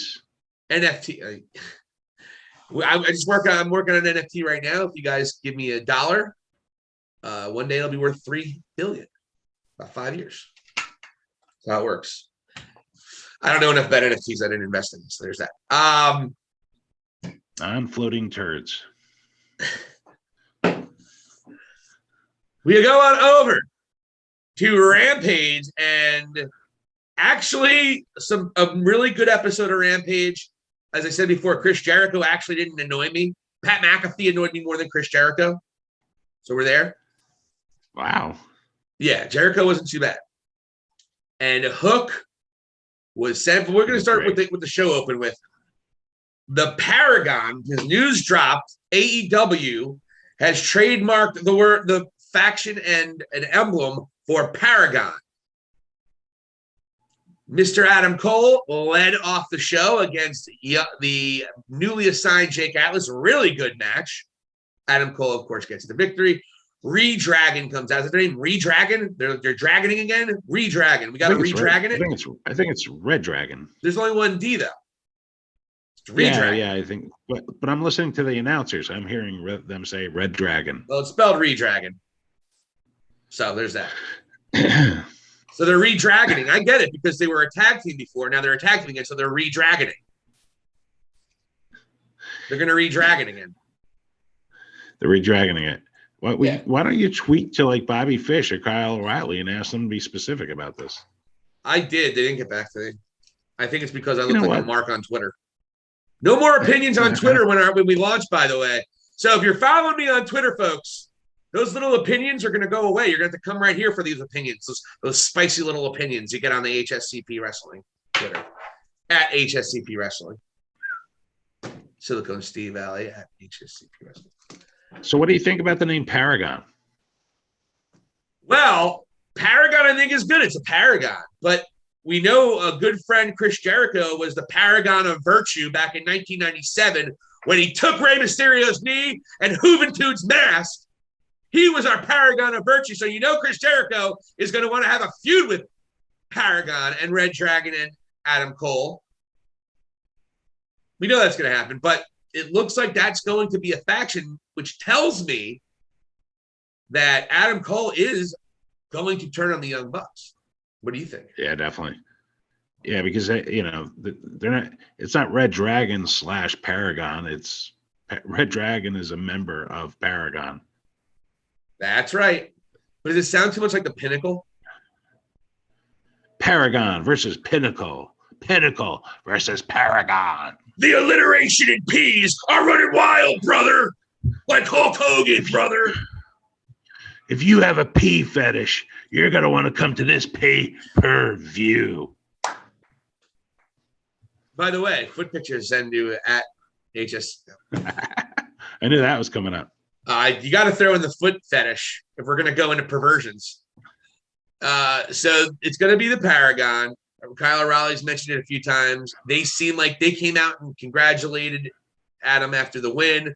NFT. I'm working on NFT right now. If you guys give me $1, one day it'll be worth $3 billion. About 5 years. That's how it works. I don't know enough about NFTs. I didn't invest in them, so there's that. On floating turds. We go on over to Rampage, and actually a really good episode of Rampage. As I said before, Chris Jericho actually didn't annoy me. Pat McAfee annoyed me more than Chris Jericho. So we're there. Wow. Yeah, Jericho wasn't too bad. And Hook was sent. We're going to start with the show open with the Paragon. His news dropped. AEW has trademarked the faction and an emblem for Paragon. Mr. Adam Cole led off the show against the newly assigned Jake Atlas. Really good match. Adam Cole, of course, gets the victory. Redragon comes out. Is their name Redragon? They're dragoning again? Redragon. We got to Redragon it? I think it's Red Dragon. There's only one D, though. It's Redragon. Yeah, I think. But I'm listening to the announcers. I'm hearing them say Red Dragon. Well, it's spelled Redragon. So there's that. So they're re-dragoning. I get it because they were a tag team before. Now they're a tag team again, so they're re-dragoning. They're going to re-dragon again. They're re-dragoning it. Why don't you tweet to like Bobby Fish or Kyle O'Reilly and ask them to be specific about this? I did. They didn't get back to me. I think it's because I look like a mark on Twitter. No more opinions on Twitter when we launch, by the way. So if you're following me on Twitter, folks, those little opinions are going to go away. You're going to have to come right here for these opinions, those spicy little opinions you get on the HSCP Wrestling Twitter, at HSCP Wrestling. Silicone Steve Valley at HSCP Wrestling. So what do you think about the name Paragon? Well, Paragon, I think, is good. It's a paragon. But we know a good friend, Chris Jericho, was the paragon of virtue back in 1997 when he took Rey Mysterio's knee and Juventude's mask. He was our paragon of virtue. So you know Chris Jericho is going to want to have a feud with Paragon and Red Dragon and Adam Cole. We know that's going to happen. But it looks like that's going to be a faction, which tells me that Adam Cole is going to turn on the Young Bucks. What do you think? Yeah, definitely. Yeah, because they're not. It's not Red Dragon / Paragon. It's Red Dragon is a member of Paragon. That's right. But does it sound too much like the Pinnacle? Paragon versus Pinnacle. Pinnacle versus Paragon. The alliteration and P's are running wild, brother. Like Hulk Hogan, brother. If you have a pee fetish, you're going to want to come to this pay-per-view. By the way, foot pictures send you at HS. I knew that was coming up. You got to throw in the foot fetish if we're going to go into perversions. So it's going to be the Paragon. Kyle O'Reilly's mentioned it a few times. They seem like they came out and congratulated Adam after the win.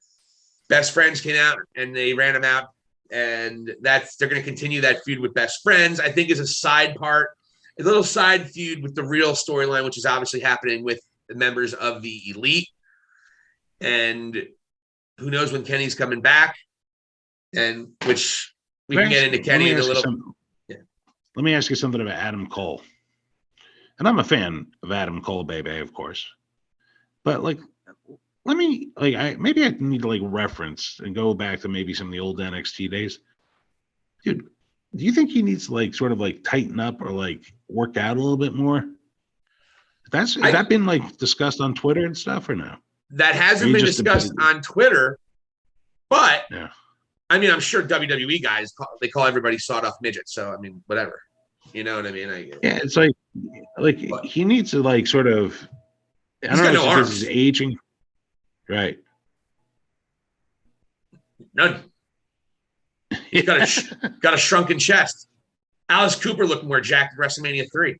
Best Friends came out and they ran him out. And they're going to continue that feud with Best Friends, I think, is a side part, a little side feud with the real storyline, which is obviously happening with the members of the Elite. And who knows when Kenny's coming back, and which we can get into Kenny in a little. Let me ask you something about Adam Cole. And I'm a fan of Adam Cole, baby, of course. But maybe I need to reference and go back to maybe some of the old NXT days. Dude, do you think he needs to tighten up or work out a little bit more? Has that been discussed on Twitter and stuff or no? That hasn't been discussed on Twitter, but yeah. I mean, I'm sure WWE guys they call everybody sawed off midget. So I mean, whatever. You know what I mean? Yeah, it's he needs to sort of. I don't know if he's aging. Right. None. He's got a shrunken chest. Alice Cooper looked more jacked at WrestleMania 3.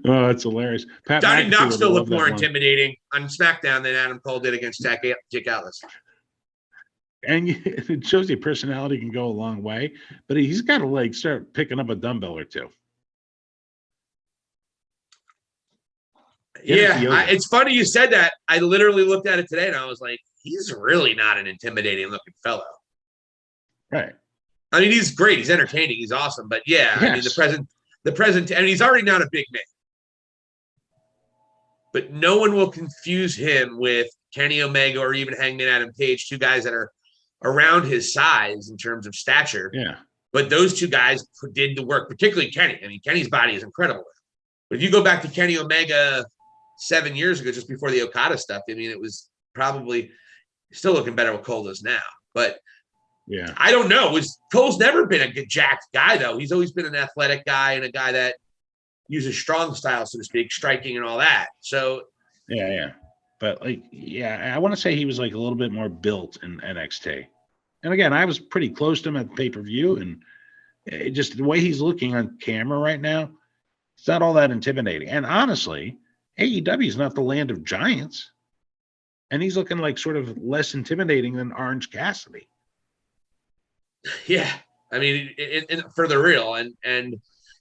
Oh, that's hilarious. Johnny Knoxville looked more intimidating on SmackDown than Adam Cole did against Jake Atlas. And it shows your personality can go a long way, but he's got to start picking up a dumbbell or two. Yeah, it's funny you said that. I literally looked at it today and I was like, he's really not an intimidating looking fellow. Right. I mean, he's great. He's entertaining. He's awesome. But yeah, yes. I mean, the present, and he's already not a big man. But no one will confuse him with Kenny Omega or even Hangman Adam Page, two guys that are around his size in terms of stature. Yeah. But those two guys did the work, particularly Kenny. I mean, Kenny's body is incredible. But if you go back to Kenny Omega 7 years ago, just before the Okada stuff, I mean, it was probably still looking better what Cole does now. But yeah, I don't know. Cole's never been a good jacked guy, though. He's always been an athletic guy and a guy that uses strong style, so to speak, striking and all that. So yeah. But I want to say he was a little bit more built in NXT. And again, I was pretty close to him at the pay-per-view, and just the way he's looking on camera right now, it's not all that intimidating. And honestly, AEW is not the land of giants. And he's looking sort of less intimidating than Orange Cassidy. Yeah. I mean, for the real. And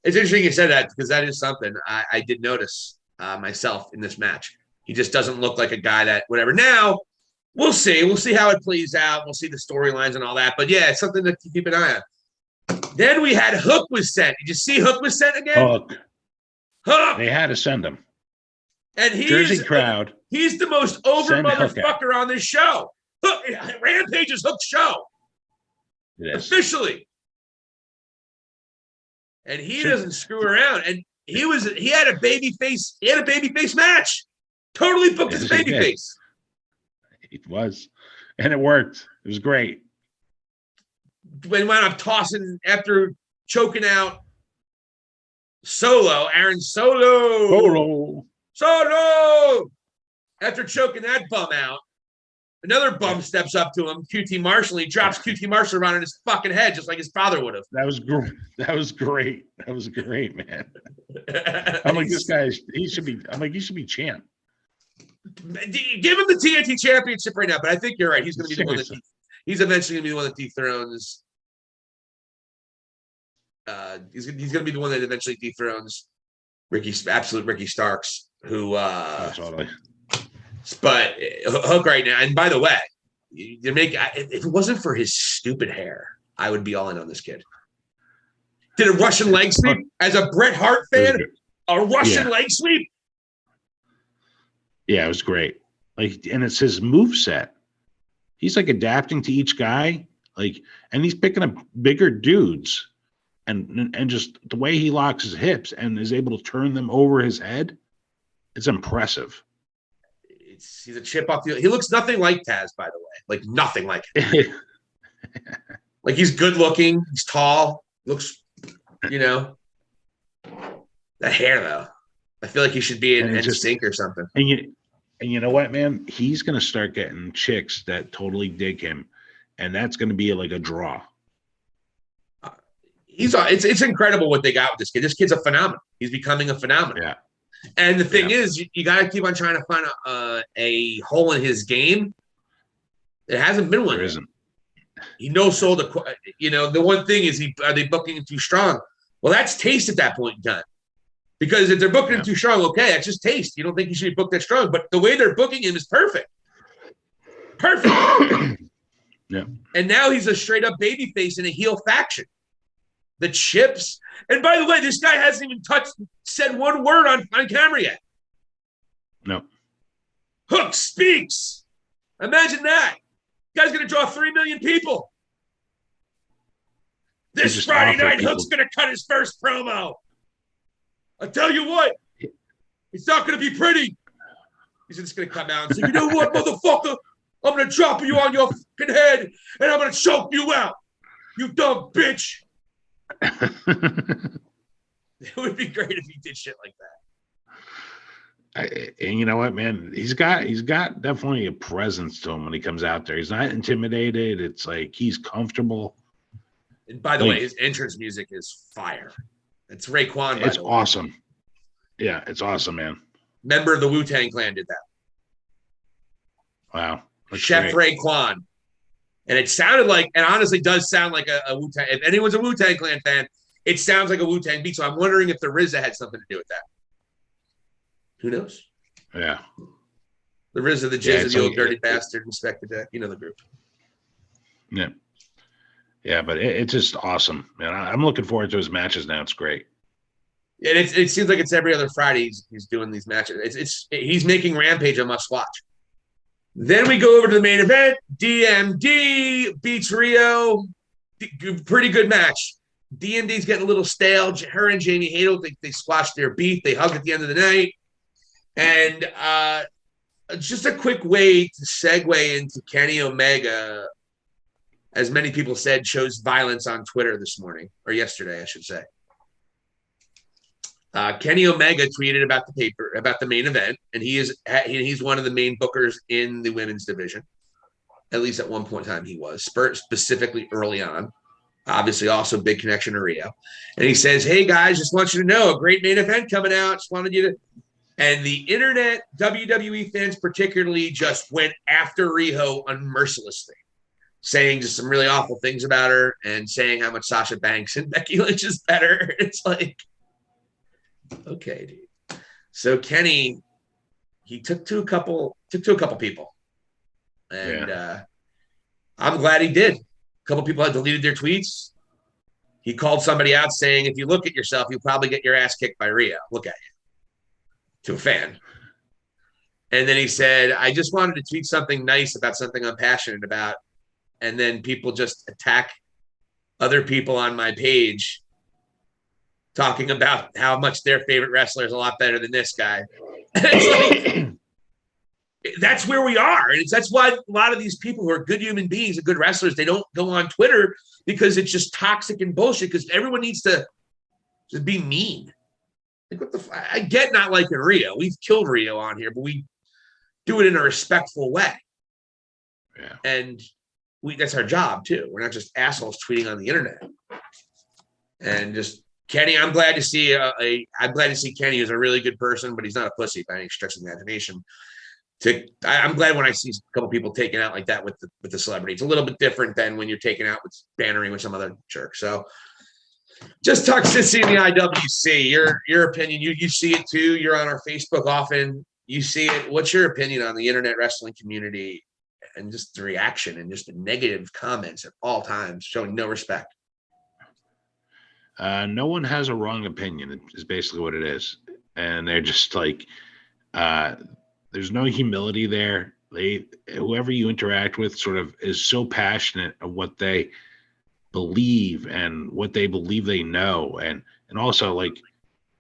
it's interesting you said that, because that is something I did notice myself in this match. He just doesn't look like a guy that whatever. Now, we'll see. We'll see how it plays out. We'll see the storylines and all that. But yeah, it's something to keep an eye on. Then we had Hook was sent. Did you see Hook was sent again? Hook. They had to send him. And Jersey crowd. He's the most over motherfucker on this show. Hook, Rampage's Hook's show. It is. Officially. And he doesn't screw around. And he had a baby face match. Totally booked as a baby face. It was. And it worked. It was great. When wound up tossing after choking out Aaron Solo. After choking that bum out, another bum steps up to him, QT Marshall. He drops QT Marshall around in his fucking head, just like his father would have. That was great. That was great, man. I'm like, this guy, he should be champ. Give him the TNT championship right now, but I think you're right. He's going to be the one that he's eventually going to be the one that dethrones. He's going to be the one that eventually dethrones Ricky Starks, who. Totally. But Hook right now, and by the way, if it wasn't for his stupid hair, I would be all in on this kid. Did a Russian leg sweep as a Bret Hart fan? A Russian leg sweep? Yeah, it was great. Like, and it's his moveset. He's like adapting to each guy, like, and he's picking up bigger dudes, and just the way he locks his hips and is able to turn them over his head, it's impressive. He's a chip off the. He looks nothing like Taz, by the way. Like nothing like it. Like he's good looking. He's tall. Looks, the hair though. I feel like he should be in NSYNC or something. And you know what, man? He's gonna start getting chicks that totally dig him, and that's gonna be like a draw. It's incredible what they got with this kid. This kid's a phenomenon. He's becoming a phenomenon. Yeah. And the thing is, you got to keep on trying to find a hole in his game. There hasn't been one. There isn't. He no-sold the one thing is, are they booking him too strong? Well, that's taste at that point in time. Because if they're booking him too strong, okay, that's just taste. You don't think he should be booked that strong. But the way they're booking him is perfect. Perfect. Yeah. And now he's a straight-up babyface in a heel faction. The chips. And by the way, this guy hasn't even said one word on camera yet. No. Hook speaks. Imagine that. Guy's going to draw 3 million people. This Friday night, Hook's going to cut his first promo. I tell you what, it's not going to be pretty. He's just going to come out and say, you know what, motherfucker? I'm going to drop you on your fucking head, and I'm going to choke you out. You dumb bitch. It would be great if he did shit like that. And you know what, man? He's got definitely a presence to him when he comes out there. He's not intimidated. It's like he's comfortable. And by the way, his entrance music is fire. It's Raekwon. It's awesome. Yeah, it's awesome, man. Member of the Wu-Tang Clan did that. Wow. Chef Raekwon. And it sounded like, and honestly does sound like a Wu-Tang. If anyone's a Wu-Tang Clan fan, it sounds like a Wu-Tang beat. So I'm wondering if the RZA had something to do with that. Who knows? Yeah. The RZA, the Jizz, the old dirty bastard, Inspector Deck. You know the group. Yeah. Yeah, but it's just awesome. Man, I'm looking forward to his matches now. It's great. And it seems like it's every other Friday he's doing these matches. He's making Rampage a must watch. Then we go over to the main event. DMD beats Rio. Pretty good match. DMD's getting a little stale. Her and Jamie Hadel, they squashed their beef. They hugged at the end of the night. And just a quick way to segue into Kenny Omega, as many people said, shows violence on Twitter this morning, or yesterday, I should say. Kenny Omega tweeted about the main event, and he's one of the main bookers in the women's division. At least at one point in time he was, specifically early on. Obviously also big connection to Rio. And he says, hey guys, just want you to know, a great main event coming out. Just wanted you to, and the internet, WWE fans particularly, just went after Rio unmercilessly, saying just some really awful things about her and saying how much Sasha Banks and Becky Lynch is better. It's like, okay, dude. So Kenny, he took to a couple people, and I'm glad he did. A couple people had deleted their tweets. He called somebody out saying, if you look at yourself, you'll probably get your ass kicked by Rio. Look at you. To a fan. And then he said, I just wanted to tweet something nice about something I'm passionate about. And then people just attack other people on my page talking about how much their favorite wrestler is a lot better than this guy. It's like, that's where we are. And that's why a lot of these people who are good human beings and good wrestlers, they don't go on Twitter because it's just toxic and bullshit because everyone needs to just be mean. Like, what the I get not liking Rio. We've killed Rio on here, but we do it in a respectful way. Yeah. And that's our job too. We're not just assholes tweeting on the internet. And just Kenny, I'm glad to see Kenny, who's a really good person, but he's not a pussy by any stretch of the imagination. I'm glad when I see a couple people taken out like that with the celebrity. It's a little bit different than when you're taken out with bannering with some other jerk. So just toxicity in the IWC. Your opinion. You see it too. You're on our Facebook often. You see it. What's your opinion on the internet wrestling community and just the reaction and just the negative comments at all times, showing no respect? No one has a wrong opinion is basically what it is. And they're just like, there's no humility there. Whoever you interact with sort of is so passionate of what they believe and what they believe they know. And also like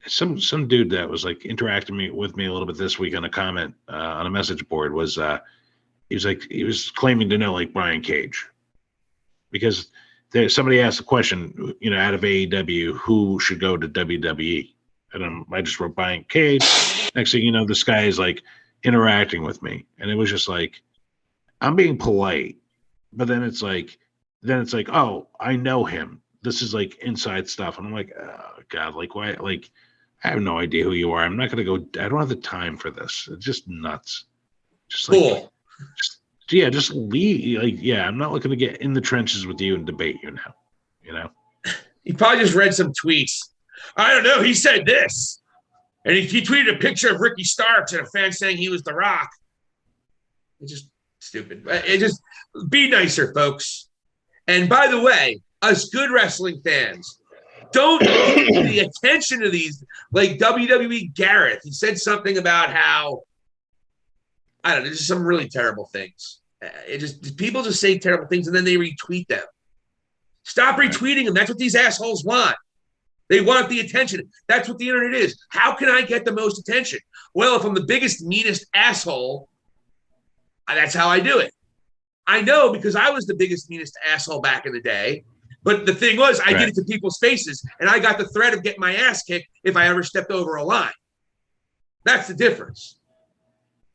some dude that was like interacting with me a little bit this week on a comment on a message board was, he was claiming to know like Brian Cage because somebody asked a question, out of AEW, who should go to WWE? And I just wrote Brian Cage. Next thing you know, this guy is like interacting with me. And it was just like, I'm being polite, but then it's like, oh, I know him. This is like inside stuff. And I'm like, oh God, like why? Like, I have no idea who you are. I'm not going to go. I don't have the time for this. It's just nuts. Just like, cool. Just leave. Like, I'm not looking to get in the trenches with you and debate you now. He probably just read some tweets. I don't know. He said this. And he tweeted a picture of Ricky Starks and a fan saying he was The Rock. It's just stupid. It just be nicer, folks. And by the way, us good wrestling fans, don't pay the attention to these, like WWE Gareth. He said something about how, I don't know, just some really terrible things. People just say terrible things and then they retweet them. Stop retweeting them. That's what these assholes want. They want the attention. That's what the internet is. How can I get the most attention? Well, if I'm the biggest, meanest asshole, that's how I do it. I know because I was the biggest, meanest asshole back in the day. But the thing was, I did it to people's faces, and I got the threat of getting my ass kicked if I ever stepped over a line. That's the difference.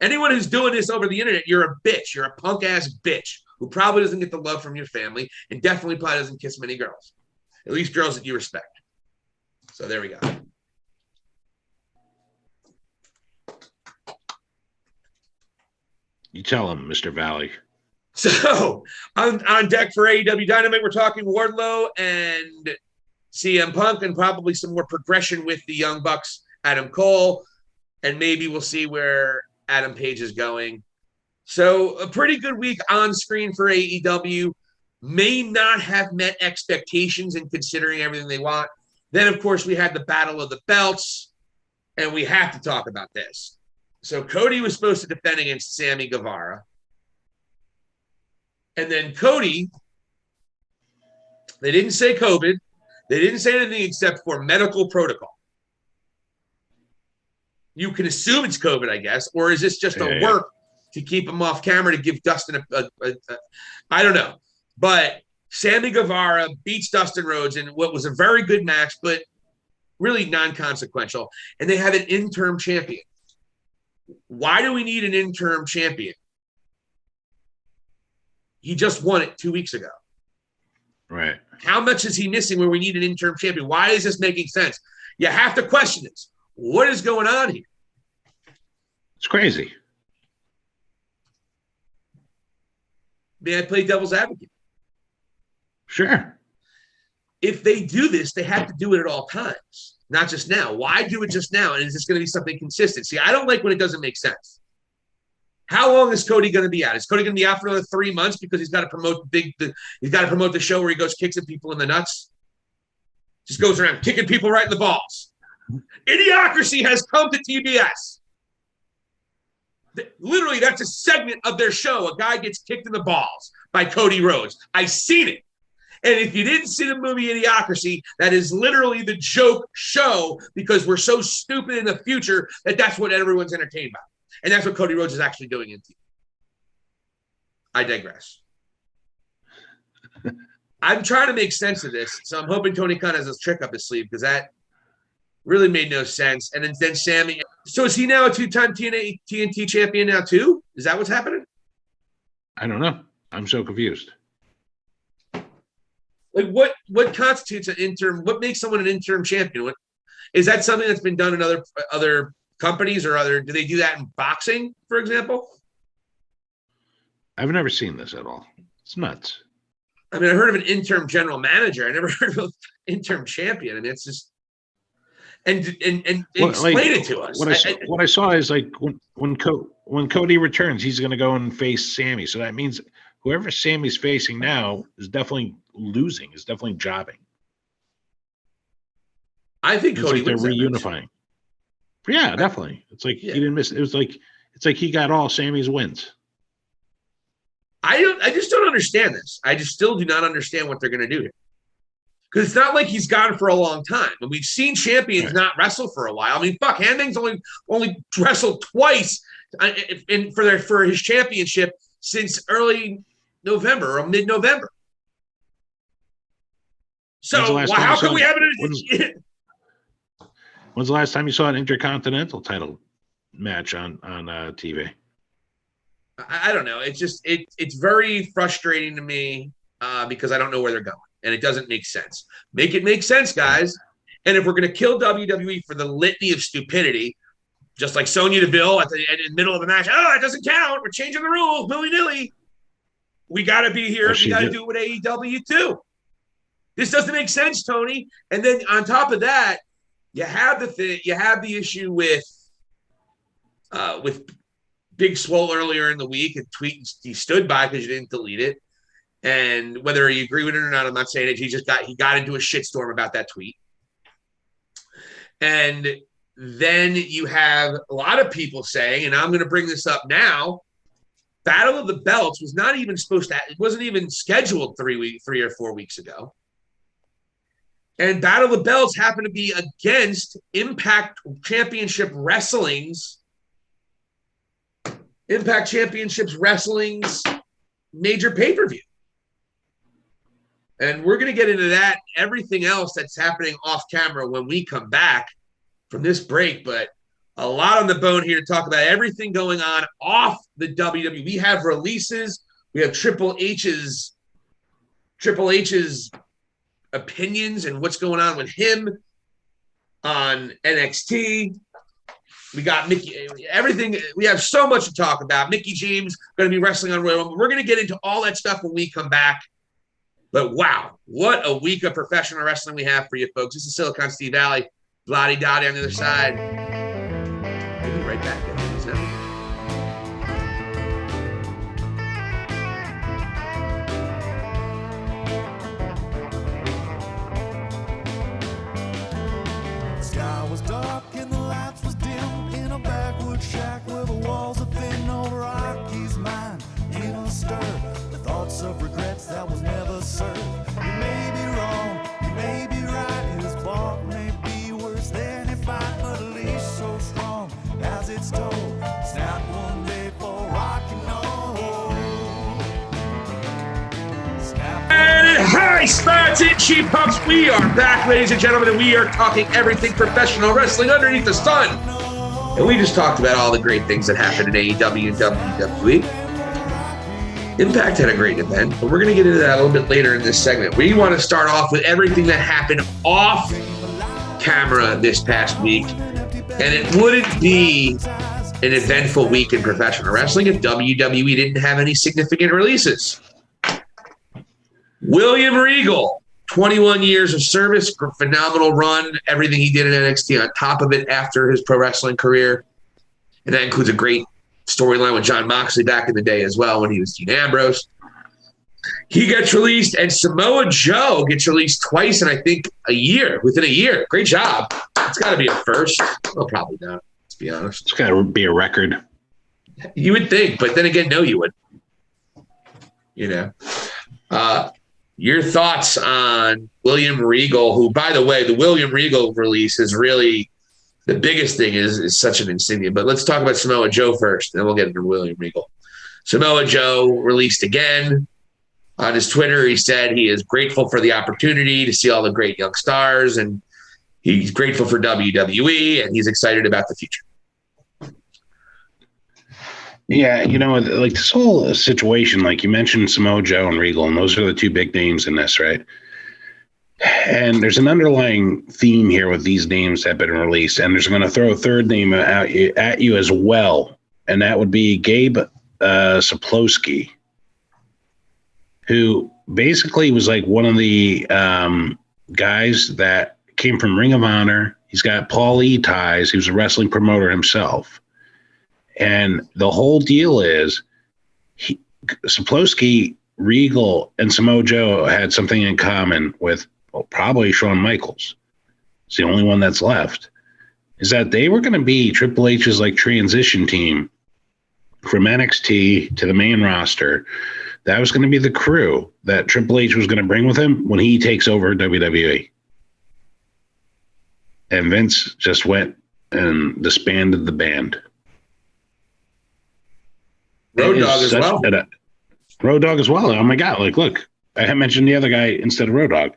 Anyone who's doing this over the internet, you're a bitch. You're a punk-ass bitch who probably doesn't get the love from your family and definitely probably doesn't kiss many girls, at least girls that you respect. So there we go. You tell him, Mr. Valli. So on deck for AEW Dynamite, we're talking Wardlow and CM Punk and probably some more progression with the Young Bucks, Adam Cole, and maybe we'll see where Adam Page is going. So a pretty good week on screen for AEW. May not have met expectations in considering everything they want. Then, of course, we had the Battle of the Belts, and we have to talk about this. So Cody was supposed to defend against Sammy Guevara. And then Cody, they didn't say COVID. They didn't say anything except for medical protocol. You can assume it's COVID, I guess, or is this just a work to keep him off camera to give Dustin I don't know. But Sammy Guevara beats Dustin Rhodes in what was a very good match, but really non-consequential. And they have an interim champion. Why do we need an interim champion? He just won it 2 weeks ago. Right. How much is he missing where we need an interim champion? Why is this making sense? You have to question this. What is going on here? It's crazy. May I play devil's advocate? Sure. If they do this, they have to do it at all times, not just now. Why do it just now? And is this going to be something consistent? See, I don't like when it doesn't make sense. How long is Cody going to be out? Is Cody going to be out for another 3 months because he's got to promote the show where he goes kicks at people in the nuts? Just goes around kicking people right in the balls. Idiocracy has come to TBS. Literally, that's a segment of their show. A guy gets kicked in the balls by Cody Rhodes. I've seen it. And if you didn't see the movie Idiocracy, that is literally the joke show because we're so stupid in the future that that's what everyone's entertained by. And that's what Cody Rhodes is actually doing in TV. I digress. I'm trying to make sense of this, so I'm hoping Tony Khan has a trick up his sleeve because that really made no sense. And then Sammy. So is he now a two-time TNT champion now too? Is that what's happening? I don't know. I'm so confused. Like what constitutes an interim? What makes someone an interim champion? Is that something that's been done in other companies or do they do that in boxing, for example? I've never seen this at all. It's nuts. I mean, I heard of an interim general manager. I never heard of an interim champion. I mean, it's just and explain it to us. What I saw is like when Cody returns, he's going to go and face Sammy. So that means whoever Sammy's facing now is definitely losing. Is definitely jobbing. I think Cody they're reunifying. Yeah, definitely. It's like he didn't miss. It's like he got all Sammy's wins. I just don't understand this. I just still do not understand what they're going to do here. Because it's not like he's gone for a long time. And we've seen champions not wrestle for a while. I mean, fuck, Hangman's only wrestled twice for his championship since early November or mid-November. So how can we have it? When's the last time you saw an Intercontinental title match on TV? I don't know. It's just it's very frustrating to me because I don't know where they're going, and it doesn't make sense. Make it make sense, guys. And if we're going to kill WWE for the litany of stupidity, just like Sonya Deville in the middle of the match, it doesn't count. We're changing the rules, willy-nilly. We got to be here. We got to do it with AEW too. This doesn't make sense, Tony. And then on top of that, you have the issue with Big Swole earlier in the week and tweet he stood by because you didn't delete it. And whether you agree with it or not, I'm not saying it. He got into a shitstorm about that tweet. And then you have a lot of people saying, and I'm going to bring this up now, Battle of the Belts was not even it wasn't even scheduled 3 or 4 weeks ago. And Battle of the Belts happened to be against Impact Championship's Wrestling's major pay-per-view. And we're going to get into that, everything else that's happening off camera when we come back from this break. But a lot on the bone here to talk about everything going on off the WWE. We have releases. We have Triple H's opinions and what's going on with him on NXT. We got Mickey, everything. We have so much to talk about. Mickie James going to be wrestling on Royal Rumble. We're going to get into all that stuff when we come back. But wow, what a week of professional wrestling we have for you folks. This is Silicon Steve Valley. Vladi Dottie on the other side. We'll be right back. Sky was dark and the lights was dim in a backwood shack where the walls are thin. Over Rocky's mind in a stir, the thoughts of regrets that was never served. You may be wrong, you may be right. His fault may be worse than if I but at least so strong as it's told. Snap one day for Rocky, no. And hi, spots and cheap pumps. We are back, ladies and gentlemen, and we are talking everything professional wrestling underneath the sun. And we just talked about all the great things that happened in AEW and WWE. Impact had a great event, but we're going to get into that a little bit later in this segment. We want to start off with everything that happened off camera this past week. And it wouldn't be an eventful week in professional wrestling if WWE didn't have any significant releases. William Regal, 21 years of service, phenomenal run, everything he did in NXT on top of it after his pro wrestling career. And that includes a great storyline with Jon Moxley back in the day as well when he was Dean Ambrose. He gets released, and Samoa Joe gets released twice in, I think, within a year. Great job. It's got to be a first. Well, probably not, to be honest. It's got to be a record. You would think, but then again, no, you would. You know. Your thoughts on William Regal, who, by the way, the William Regal release is really the biggest thing is such an insignia. But let's talk about Samoa Joe first, and then we'll get into William Regal. Samoa Joe released again on his Twitter. He said he is grateful for the opportunity to see all the great young stars, and he's grateful for WWE, and he's excited about the future. Yeah, like this whole situation, like you mentioned Samoa Joe and Regal, and those are the two big names in this, right? And there's an underlying theme here with these names that have been released, and there's going to throw a third name at you as well, and that would be Gabe Sapolsky, who basically was like one of the guys that came from Ring of Honor. He's got Paul E ties. He was a wrestling promoter himself. And the whole deal is Sapolsky, Regal, and Samoa Joe had something in common with probably Shawn Michaels. It's the only one that's left. Is that they were going to be Triple H's like transition team from NXT to the main roster. That was going to be the crew that Triple H was going to bring with him when he takes over WWE. And Vince just went and disbanded the band. Road Dogg as well. Road Dogg as well. Oh my God! Like, look, I mentioned the other guy instead of Road Dogg.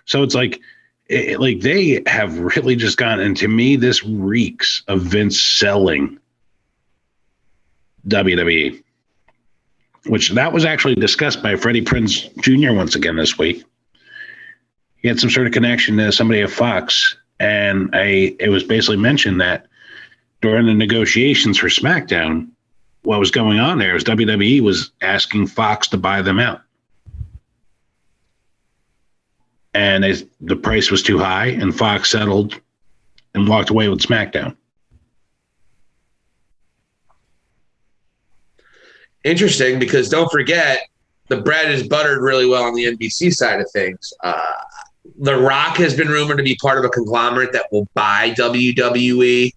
So it's like they have really just gone. And to me, this reeks of Vince selling WWE, which that was actually discussed by Freddie Prinze Jr. once again this week. He had some sort of connection to somebody at Fox, and it was basically mentioned that during the negotiations for SmackDown, what was going on there is WWE was asking Fox to buy them out. And the price was too high, and Fox settled and walked away with SmackDown. Interesting, because don't forget, the bread is buttered really well on the NBC side of things. The Rock has been rumored to be part of a conglomerate that will buy WWE.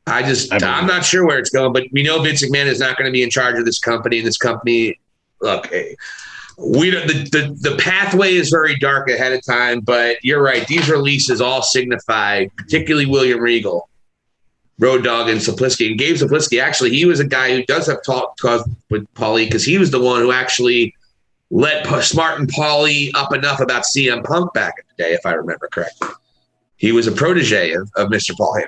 I'm not sure where it's going, but we know Vince McMahon is not going to be in charge of this company. And this company, look, the pathway is very dark ahead of time. But you're right; these releases all signify, particularly William Regal, Road Dogg, and Sapolsky. And Gabe Sapolsky, actually, he was a guy who does have talk with Paulie, because he was the one who actually let Smart and Paulie up enough about CM Punk back in the day, if I remember correctly. He was a protege of Mr. Paul Heyman.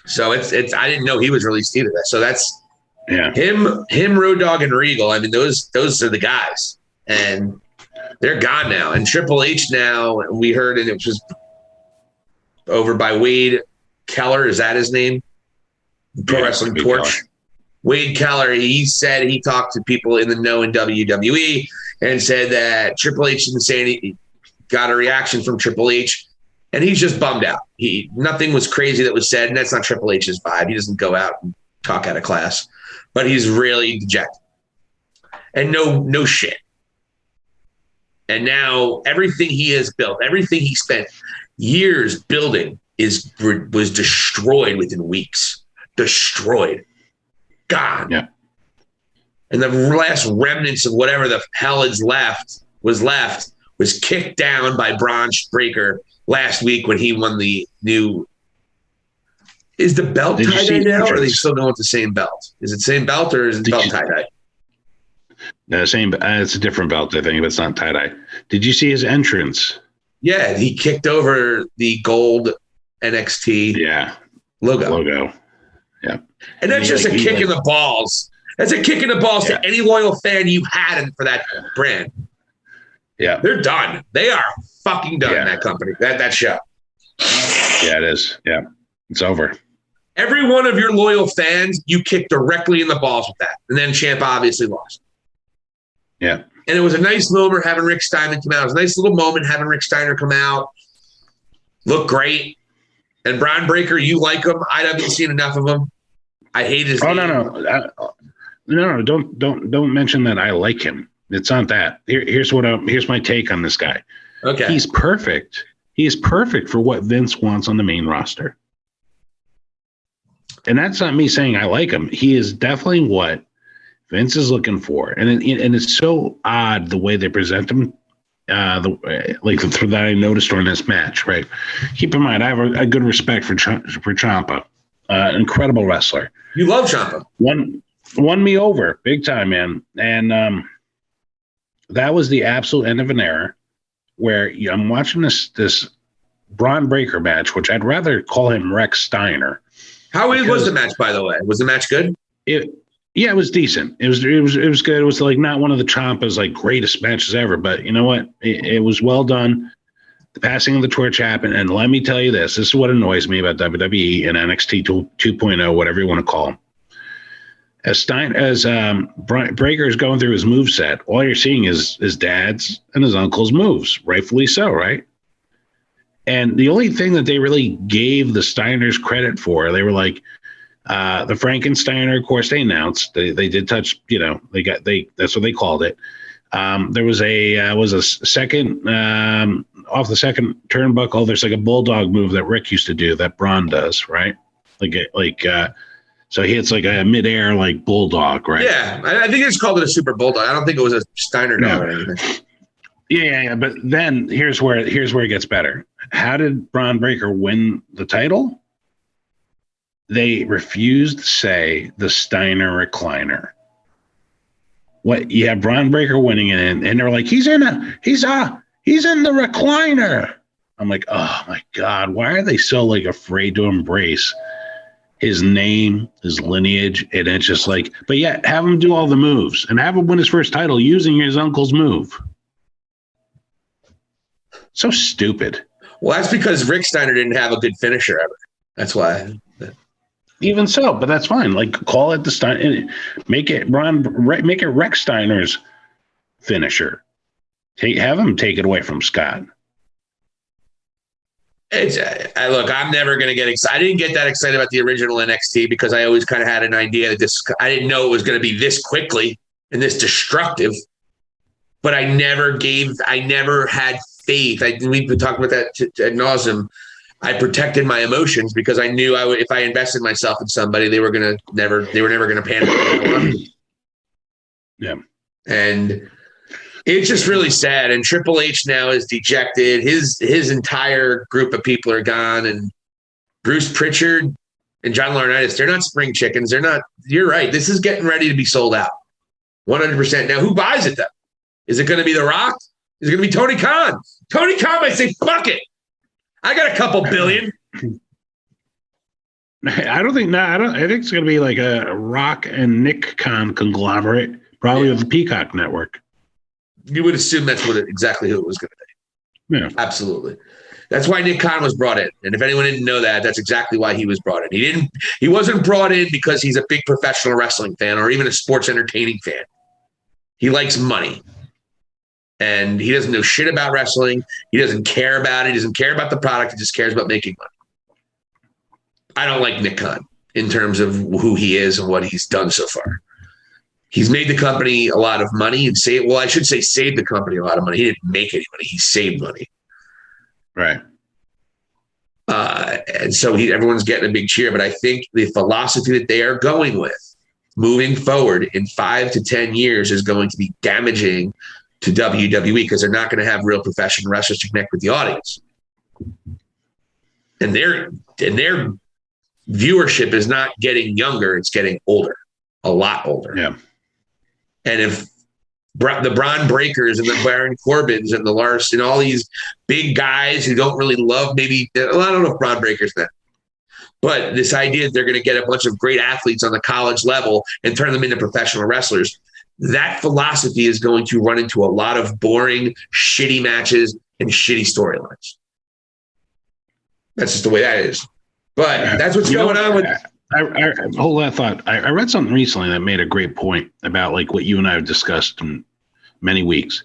So it's I didn't know he was released either. So that's him, Road Dogg, and Regal. I mean, those are the guys, and they're gone now. And Triple H now, we heard, and it was over by Wade Keller. Is that his name? Pro Wrestling Torch. Keller. Wade Keller. He said he talked to people in the know in WWE and said that Triple H didn't say anything. Got a reaction from Triple H. And he's just bummed out. Nothing was crazy that was said, and that's not Triple H's vibe. He doesn't go out and talk out of class, but he's really dejected. And no shit. And now everything he has built, everything he spent years building was destroyed within weeks. Destroyed. Gone. Yeah. And the last remnants of whatever the hell is left was kicked down by Braun Breaker last week when he won the new. Is the belt tie-dye now, or are they still going with the same belt? Is it the same belt, or is it belt tie-dye? No, same. It's a different belt, I think, but it's not tie-dye. Did you see his entrance? Yeah, he kicked over the gold NXT logo. Yeah. And that's just a kick in the balls. That's a kick in the balls to any loyal fan you had for that brand. Yeah. They're done. They are fucking done, that company, that show. Yeah, it is. Yeah. It's over. Every one of your loyal fans, you kicked directly in the balls with that. And then Champ obviously lost. Yeah. And it was a nice moment having Rick Steiner come out. It was a nice little moment having Rick Steiner come out. Look great. And Braun Breaker, you like him. I haven't seen enough of him. I hate his name. No. Don't mention that I like him. It's not that. Here's my take on this guy. Okay. He's perfect. He's perfect for what Vince wants on the main roster. And that's not me saying I like him. He is definitely what Vince is looking for, and it's so odd the way they present him. That I noticed during this match, right? Keep in mind, I have a good respect for Ciampa, incredible wrestler. You love Ciampa. Won me over big time, man. And that was the absolute end of an era where I'm watching this Braun Breaker match, which I'd rather call him Rex Steiner. How was the match, by the way? Was the match good? Yeah, it was decent. It was good. It was like not one of the Ciampa's like greatest matches ever, but you know what? It was well done. The passing of the torch happened, and let me tell you this is what annoys me about WWE and NXT 2.0, whatever you want to call them. As Breaker is going through his moveset, all you're seeing is his dad's and his uncle's moves, rightfully so, right? And the only thing that they really gave the Steiners credit for, they were like, the Frankensteiner, of course, they announced they did touch, that's what they called it. There was a second off the second turnbuckle. There's like a bulldog move that Rick used to do that Braun does, right? So he hits like a midair like bulldog, right? Yeah, I think it's called it a super bulldog. I don't think it was a Steiner dog or anything. Yeah, but then here's where it gets better. How did Braun Breaker win the title? They refused to say the Steiner recliner. What? Yeah, Braun Breaker winning it, and they're like, he's in the recliner. I'm like, oh my God, why are they so like afraid to embrace his name, his lineage? And it's just like, but yet have him do all the moves and have him win his first title using his uncle's move. So stupid. Well, that's because Rick Steiner didn't have a good finisher ever. That's why. Even so, but that's fine. Like, call it the Steiner, make it Rex Steiner's finisher. Have him take it away from Scott. Look, I'm never going to get excited. I didn't get that excited about the original NXT because I always kind of had an idea that I didn't know it was going to be this quickly and this destructive. But I never had faith. We've been talking about that ad nauseum. I protected my emotions because I knew if I invested myself in somebody, they were never going to panic. Yeah. And it's just really sad. And Triple H now is dejected. His entire group of people are gone. And Bruce Pritchard and John Laurinaitis, they're not spring chickens. They're not. You're right. This is getting ready to be sold out. 100%. Now, who buys it, though? Is it going to be The Rock? Is it going to be Tony Khan? Tony Khan might say, fuck it. I got a couple billion. I think it's going to be like a Rock and Nick Khan conglomerate, probably with the Peacock Network. You would assume that's exactly who it was going to be. Yeah, absolutely. That's why Nick Khan was brought in. And if anyone didn't know that, that's exactly why he was brought in. He wasn't brought in because he's a big professional wrestling fan or even a sports entertaining fan. He likes money. And he doesn't know shit about wrestling. He doesn't care about it. He doesn't care about the product. He just cares about making money. I don't like Nick Khan in terms of who he is and what he's done so far. He's made the company a lot of money and saved the company a lot of money. He didn't make any money. He saved money. Right. And so everyone's getting a big cheer. But I think the philosophy that they are going with moving forward in 5 to 10 years is going to be damaging to WWE because they're not going to have real professional wrestlers to connect with the audience. And their viewership is not getting younger, it's getting older, a lot older. Yeah. And if the Braun Breakers and the Baron Corbins and the Lars and all these big guys who don't really love I don't know if Braun Breakers that, but this idea that they're going to get a bunch of great athletes on the college level and turn them into professional wrestlers, that philosophy is going to run into a lot of boring, shitty matches and shitty storylines. That's just the way that is. But that's what's going on with. I hold that thought. I read something recently that made a great point about like what you and I have discussed in many weeks,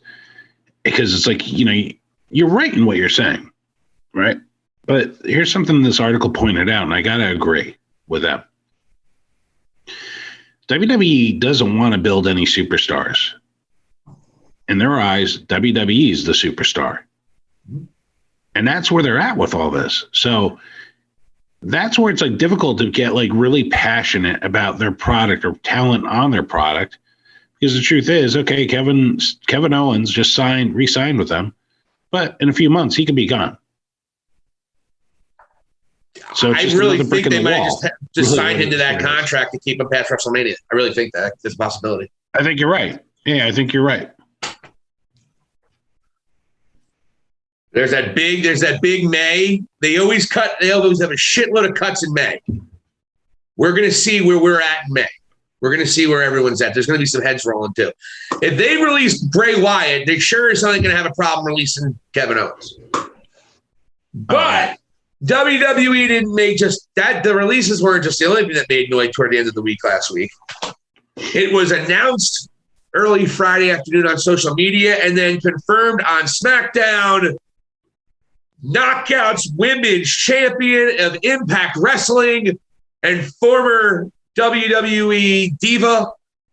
because it's like, you're right in what you're saying, right? But here's something this article pointed out, and I gotta agree with them. WWE doesn't want to build any superstars. In their eyes, WWE is the superstar. And that's where they're at with all this. So that's where it's like difficult to get like really passionate about their product or talent on their product, Because the truth is, okay, Kevin Owens just re-signed with them, but in a few months he could be gone. So I really think they might just sign him to that contract to keep him past WrestleMania. I really think that's a possibility. I think you're right. Yeah, I think you're right. There's that big May. They always have a shitload of cuts in May. We're going to see where we're at in May. We're going to see where everyone's at. There's going to be some heads rolling too. If they release Bray Wyatt, they sure as hell ain't going to have a problem releasing Kevin Owens. But WWE didn't make just that. The releases weren't just the only thing that made noise toward the end of the week last week. It was announced early Friday afternoon on social media and then confirmed on SmackDown. Knockouts Women's Champion of Impact Wrestling and former WWE Diva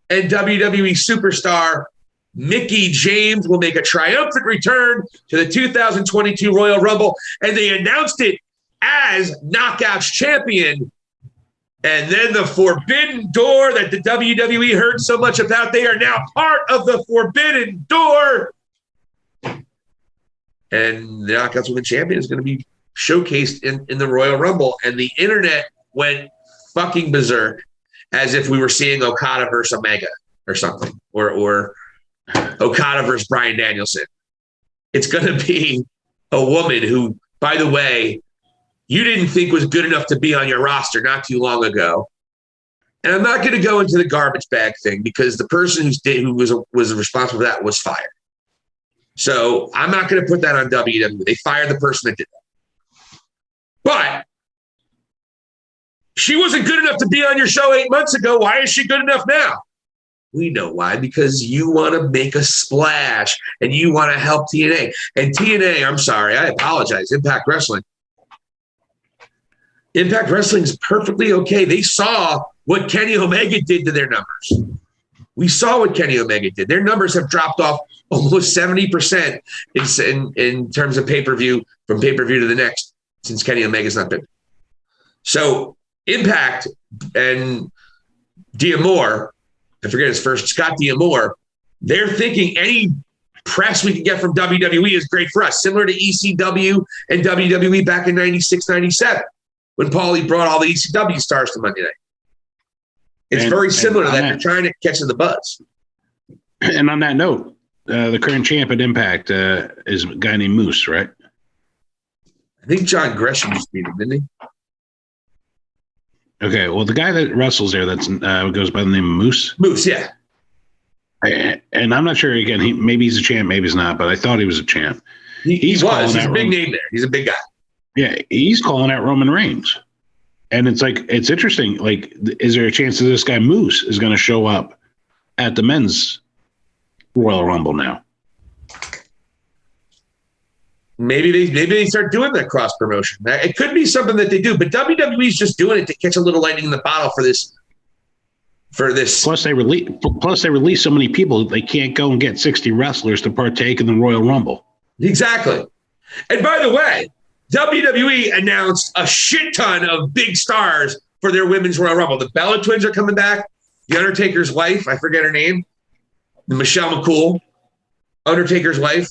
and WWE Superstar Mickie James will make a triumphant return to the 2022 Royal Rumble, and they announced it as Knockouts Champion. And then the Forbidden Door that the WWE heard so much about, they are now part of the Forbidden Door. And the Knockouts Women's Champion is going to be showcased in the Royal Rumble. And the internet went fucking berserk as if we were seeing Okada versus Omega or something, or Okada versus Bryan Danielson. It's going to be a woman who, by the way, you didn't think was good enough to be on your roster not too long ago. And I'm not going to go into the garbage bag thing because the person who was responsible for that was fired. So I'm not going to put that on WWE. They fired the person that did that. But she wasn't good enough to be on your show 8 months ago. Why is she good enough now? We know why. Because you want to make a splash and you want to help TNA. And TNA, I'm sorry, I apologize, Impact Wrestling. Impact Wrestling is perfectly okay. They saw what Kenny Omega did to their numbers. We saw what Kenny Omega did. Their numbers have dropped off almost 70% in terms of pay-per-view, from pay-per-view to the next, since Kenny Omega's not been. So Impact and D'Amore, I forget his first, Scott D'Amore, they're thinking any press we can get from WWE is great for us, similar to ECW and WWE back in 96, 97, when Paulie brought all the ECW stars to Monday Night. It's very similar to that. They're trying to catch the buzz. And on that note, the current champ at Impact is a guy named Moose, right? I think John Gresham just beat him, didn't he? Okay, well, the guy that wrestles there goes by the name of Moose. Moose, yeah. And I'm not sure, again, maybe he's a champ, maybe he's not, but I thought he was a champ. He's a big name there. He's a big guy. Yeah, he's calling out Roman Reigns. And it's like, it's interesting. Like, is there a chance that this guy Moose is going to show up at the men's Royal Rumble now? Maybe they start doing that cross promotion. It could be something that they do, but WWE's just doing it to catch a little lightning in the bottle for this. Plus, they release so many people they can't go and get 60 wrestlers to partake in the Royal Rumble. Exactly. And by the way, WWE announced a shit ton of big stars for their women's Royal Rumble. The Bella Twins are coming back. The Undertaker's wife, I forget her name, Michelle McCool, Undertaker's wife,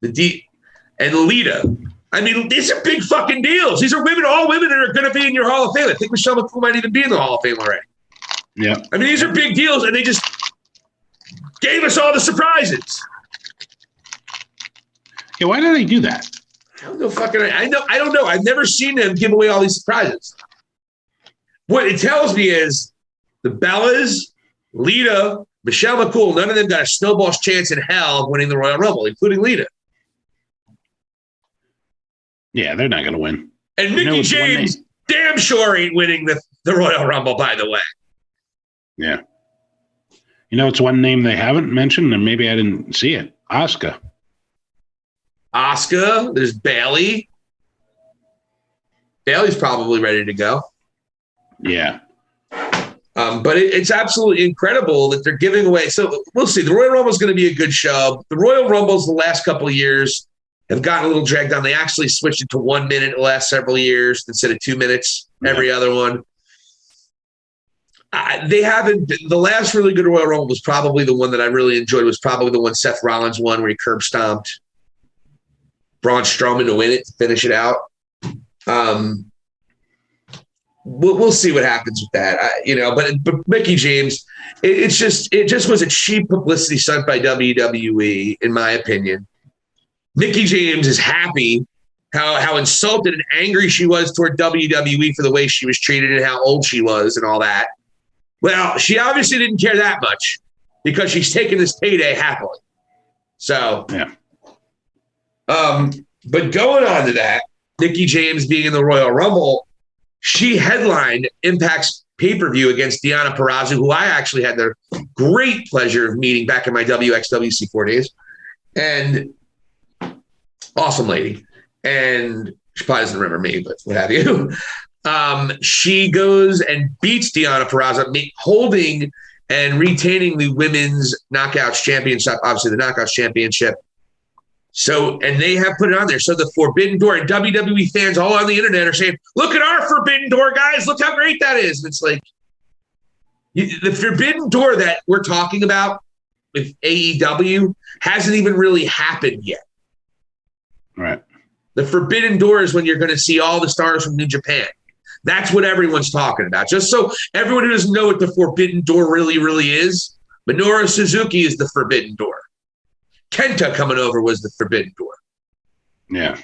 and Lita. I mean, these are big fucking deals. These are women, all women that are going to be in your Hall of Fame. I think Michelle McCool might even be in the Hall of Fame already. Yeah. I mean, these are big deals, and they just gave us all the surprises. Yeah, why do they do that? I don't know. I've never seen them give away all these surprises. What it tells me is the Bellas, Lita, Michelle McCool, none of them got a snowball's chance in hell of winning the Royal Rumble, including Lita. Yeah, they're not going to win. And Mickie James damn sure ain't winning the Royal Rumble, by the way. Yeah. You know, it's one name they haven't mentioned, and maybe I didn't see it. Asuka. There's Bayley. Bayley's probably ready to go. Yeah. But it's absolutely incredible that they're giving away. So we'll see. The Royal Rumble is going to be a good show. The Royal Rumbles the last couple of years have gotten a little dragged on. They actually switched it to 1 minute the last several years instead of 2 minutes every other one. They haven't. The last really good Royal Rumble was probably the one that I really enjoyed. Was probably the one Seth Rollins won, where he curb stomped Braun Strowman to win it, to finish it out. We'll see what happens with that, But Mickie James, it just was a cheap publicity stunt by WWE, in my opinion. Mickie James is happy how insulted and angry she was toward WWE for the way she was treated and how old she was and all that. Well, she obviously didn't care that much because she's taking this payday happily. So, yeah. But going on to that, Mickie James being in the Royal Rumble, she headlined Impact's pay-per-view against Deonna Purrazzo, who I actually had the great pleasure of meeting back in my WXWC4 days. And awesome lady. And she probably doesn't remember me, but what have you. She goes and beats Deonna Purrazzo, holding and retaining the women's Knockouts Championship, obviously the Knockouts Championship. So, and they have put it on there. So the Forbidden Door, and WWE fans all on the internet are saying, look at our Forbidden Door, guys. Look how great that is. And it's like, the Forbidden Door that we're talking about with AEW hasn't even really happened yet. Right. The Forbidden Door is when you're going to see all the stars from New Japan. That's what everyone's talking about. Just so everyone who doesn't know what the Forbidden Door really, really is, Minoru Suzuki is the Forbidden Door. Kenta coming over was the Forbidden Door. Yeah.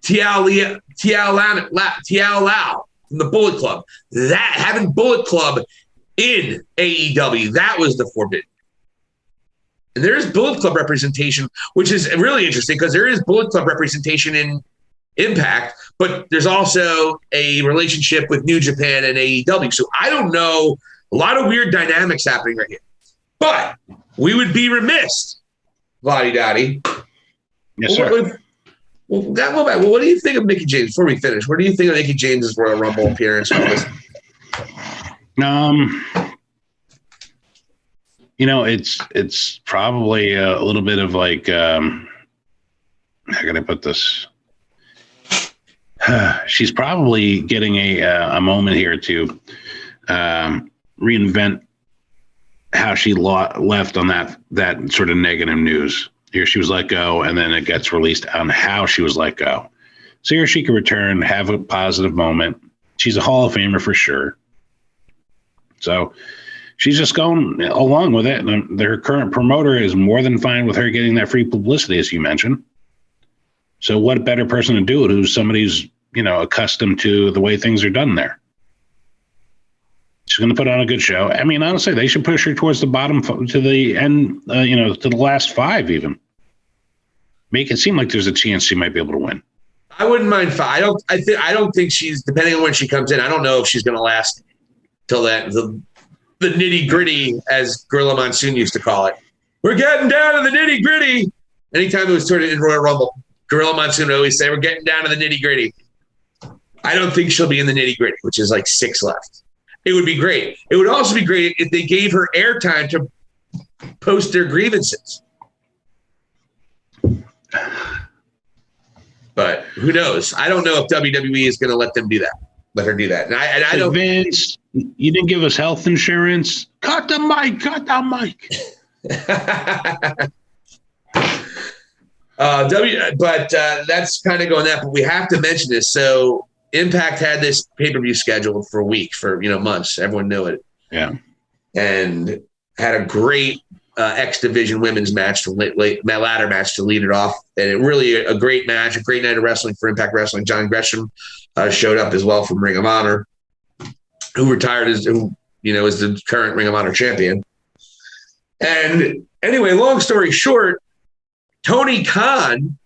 Tiao Lau from the Bullet Club. That having Bullet Club in AEW, that was the Forbidden. And there is Bullet Club representation, which is really interesting because there is Bullet Club representation in Impact, but there's also a relationship with New Japan and AEW. So I don't know, a lot of weird dynamics happening right here. But we would be remiss, Vladi Dottie. Yes, sir. Well, what do you think of Mickie James before we finish? What do you think of Mickie James' Royal Rumble appearance? It's probably a little bit of like, how can I put this? She's probably getting a moment here to reinvent how she left on that sort of negative news. Here she was let go, and then it gets released on how she was let go. So here she can return, have a positive moment. She's a Hall of Famer for sure. So she's just going along with it. And her current promoter is more than fine with her getting that free publicity, as you mentioned. So what better person to do it who's somebody who's, accustomed to the way things are done there. She's going to put on a good show. I mean, honestly, they should push her towards the bottom to the end, to the last 5 even. Make it seem like there's a chance she might be able to win. I wouldn't mind 5. I don't think she's, depending on when she comes in, I don't know if she's going to last till that the nitty gritty, as Gorilla Monsoon used to call it. We're getting down to the nitty gritty. Anytime it was turned in Royal Rumble, Gorilla Monsoon would always say, we're getting down to the nitty gritty. I don't think she'll be in the nitty gritty, which is like 6 left. It would be great. It would also be great if they gave her airtime to post their grievances. But who knows? I don't know if WWE is going to let her do that. And I don't. Vince, you didn't give us health insurance. Cut the mic. But that's kind of going that. But we have to mention this. So Impact had this pay-per-view scheduled for weeks, for months. Everyone knew it. Yeah, and had a great X Division women's match, ladder match to lead it off, and it really a great match, a great night of wrestling for Impact Wrestling. John Gresham showed up as well from Ring of Honor, who retired is the current Ring of Honor champion. And anyway, long story short, Tony Khan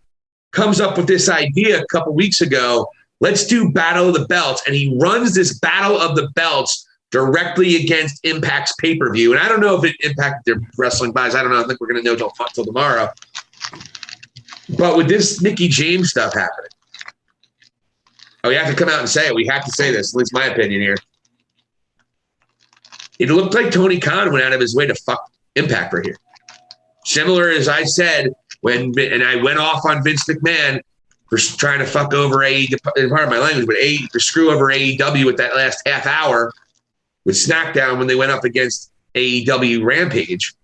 comes up with this idea a couple weeks ago. Let's do Battle of the Belts. And he runs this Battle of the Belts directly against Impact's pay-per-view. And I don't know if it impacted their wrestling buys. I don't know. I think we're going to know till tomorrow. But with this Mickie James stuff happening, we have to come out and say it. We have to say this, at least my opinion here. It looked like Tony Khan went out of his way to fuck Impact right here. Similar as I said, and I went off on Vince McMahon for trying to fuck over AEW, pardon my language, but to screw over AEW with that last half hour with SmackDown when they went up against AEW Rampage.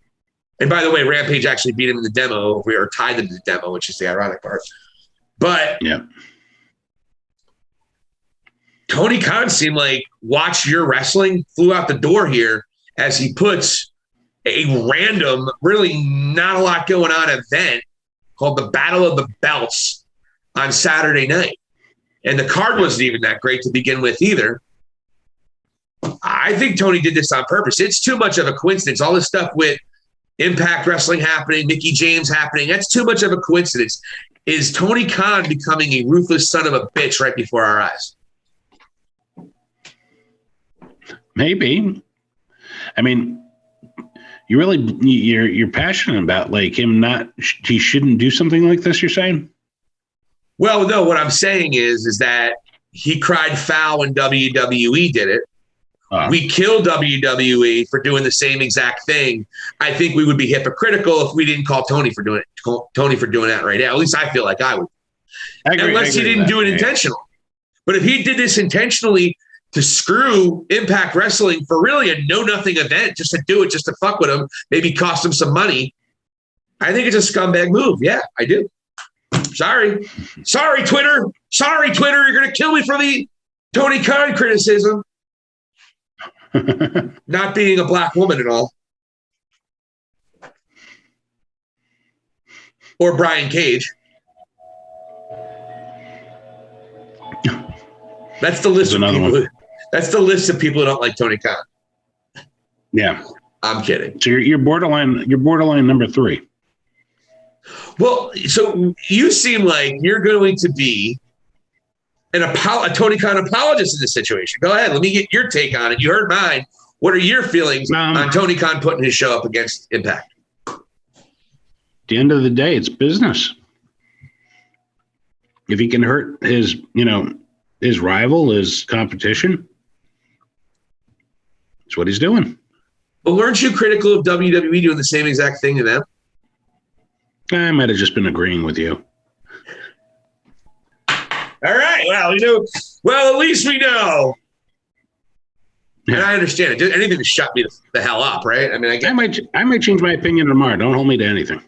And by the way, Rampage actually beat him in the demo. We were tied in the demo, which is the ironic part. But Tony Khan seemed like watch your wrestling flew out the door here as he puts a random, really not a lot going on event called the Battle of the Belts on Saturday night. And the card wasn't even that great to begin with either. I think Tony did this on purpose. It's too much of a coincidence. All this stuff with Impact Wrestling happening, Mickie James happening, that's too much of a coincidence. Is Tony Khan becoming a ruthless son of a bitch right before our eyes? Maybe. I mean, you're passionate about like him he shouldn't do something like this, you're saying? Well, no, what I'm saying is that he cried foul when WWE did it. We killed WWE for doing the same exact thing. I think we would be hypocritical if we didn't call Tony for doing that right now. At least I feel like I would. Unless he didn't do it intentionally. But if he did this intentionally to screw Impact Wrestling for really a know-nothing event, just to do it, just to fuck with him, maybe cost him some money, I think it's a scumbag move. Yeah, I do. Sorry, Twitter. Sorry, Twitter. You're going to kill me for the Tony Khan criticism. Not being a black woman at all. Or Brian Cage. That's the list of people. That's the list of people who don't like Tony Khan. Yeah. I'm kidding. So you're borderline number 3. Well, so you seem like you're going to be a Tony Khan apologist in this situation. Go ahead. Let me get your take on it. You heard mine. What are your feelings on Tony Khan putting his show up against Impact? At the end of the day, it's business. If he can hurt his rival, his competition, that's what he's doing. Well, weren't you critical of WWE doing the same exact thing to them? I might have just been agreeing with you. All right. Well, at least we know. And I understand it. Anything to shut me the hell up, right? I mean, I might change my opinion tomorrow. Don't hold me to anything.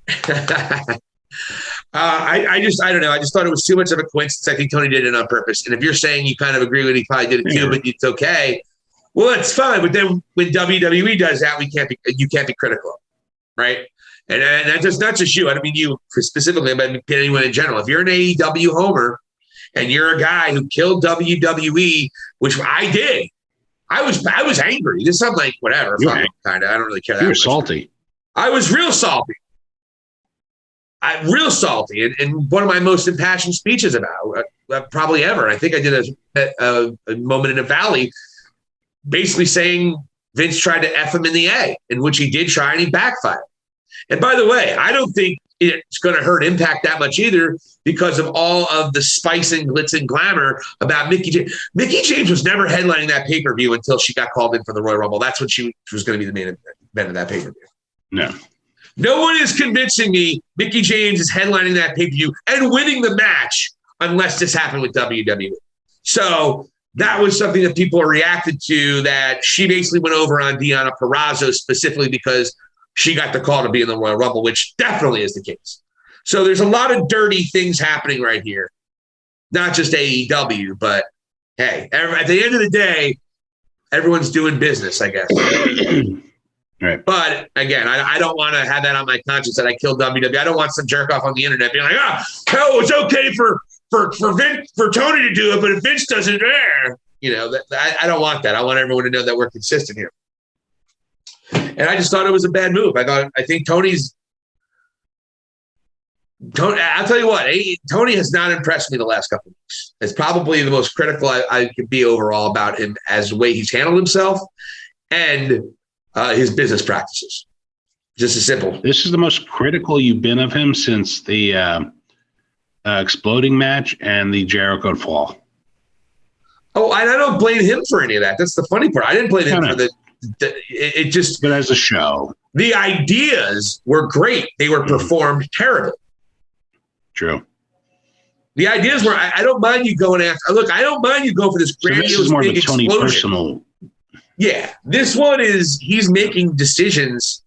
I don't know. I just thought it was too much of a coincidence. I think Tony did it on purpose. And if you're saying you kind of agree with it, he probably did it too, but it's okay. Well, that's fine. But then when WWE does that, you can't be critical, right? And that's just not just you. I don't mean you specifically, but anyone in general. If you're an AEW homer and you're a guy who killed WWE, which I did, I was angry. This is like whatever. Kind of. I don't really care that much. You were salty. I was real salty. Real salty, and one of my most impassioned speeches about probably ever. I think I did a moment in a valley, basically saying Vince tried to F him in the A, in which he did try and he backfired. And by the way, I don't think it's going to hurt Impact that much either because of all of the spice and glitz and glamour about Mickie James. Mickie James was never headlining that pay-per-view until she got called in for the Royal Rumble. That's when she was going to be the main event of that pay-per-view. No one is convincing me Mickie James is headlining that pay-per-view and winning the match unless this happened with WWE. So that was something that people reacted to, that she basically went over on Deonna Purrazzo specifically because she got the call to be in the Royal Rumble, which definitely is the case. So there's a lot of dirty things happening right here. Not just AEW, but hey, at the end of the day, everyone's doing business, I guess. Right. But again, I don't want to have that on my conscience that I killed WWE. I don't want some jerk off on the internet being like, it's okay for Tony to do it, but if Vince doesn't, I don't want that. I want everyone to know that we're consistent here. And I just thought it was a bad move. I think Tony's. I'll tell you what, Tony has not impressed me the last couple of weeks. It's probably the most critical I could be overall about him as the way he's handled himself and his business practices. Just as simple. This is the most critical you've been of him since the exploding match and the Jericho fall. Oh, and I don't blame him for any of that. That's the funny part. I didn't blame him for it just. But as a show, the ideas were great. They were performed terribly. True. The ideas were. I don't mind you going after. Look, I don't mind you going for this grandiose so this is more big of a Tony explosion. Personal Yeah, this one is he's making decisions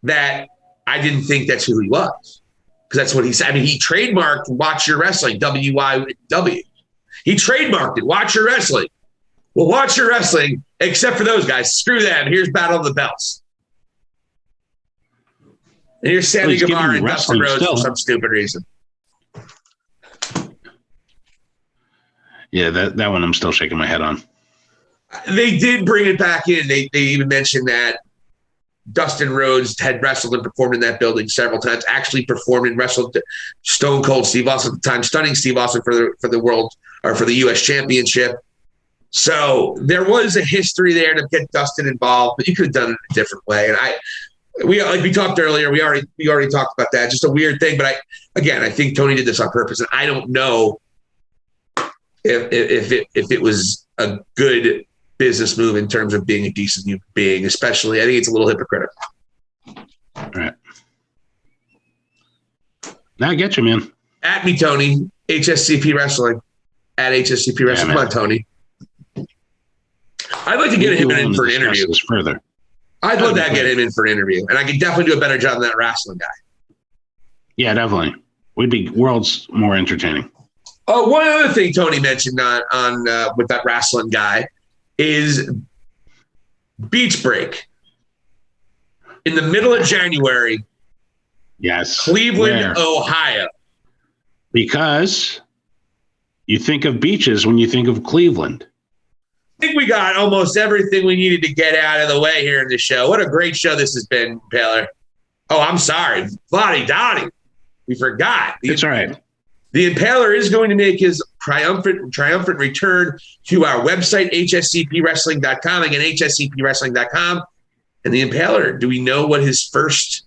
that I didn't think that's who he was. Because that's what he said. I mean, he trademarked Watch Your Wrestling, WYW. He trademarked it, Watch Your Wrestling. Well, Watch Your Wrestling, except for those guys. Screw them. Here's Battle of the Belts. And here's Sammy Guevara and Dustin Rhodes for some stupid reason. Yeah, that one I'm still shaking my head on. They did bring it back in. They even mentioned that Dustin Rhodes had wrestled and performed in that building several times, actually performed and wrestled Stone Cold Steve Austin at the time, stunning Steve Austin for the world or for the U.S. Championship. So there was a history there to get Dustin involved, but you could have done it a different way. And we talked earlier, we already talked about that. Just a weird thing, but I think Tony did this on purpose, and I don't know if it was a good business move in terms of being a decent human being, especially. I think it's a little hypocritical. All right. Now I get you, man. At me, Tony. HSCP Wrestling. At HSCP Wrestling. Come on, Tony. I'd like to get him in for an interview. Further. I'd love to get him in for an interview, and I could definitely do a better job than that wrestling guy. Yeah, definitely. We'd be worlds more entertaining. Oh, one other thing Tony mentioned on with that wrestling guy is Beach Break in the middle of January. Yes. Cleveland, Ohio. Because you think of beaches when you think of Cleveland. I think we got almost everything we needed to get out of the way here in the show. What a great show this has been, Taylor. Oh, I'm sorry. Vladi Dottie. We forgot. It's all right. The Impaler is going to make his triumphant return to our website, hscpwrestling.com. Again, hscpwrestling.com. And the Impaler, do we know what his first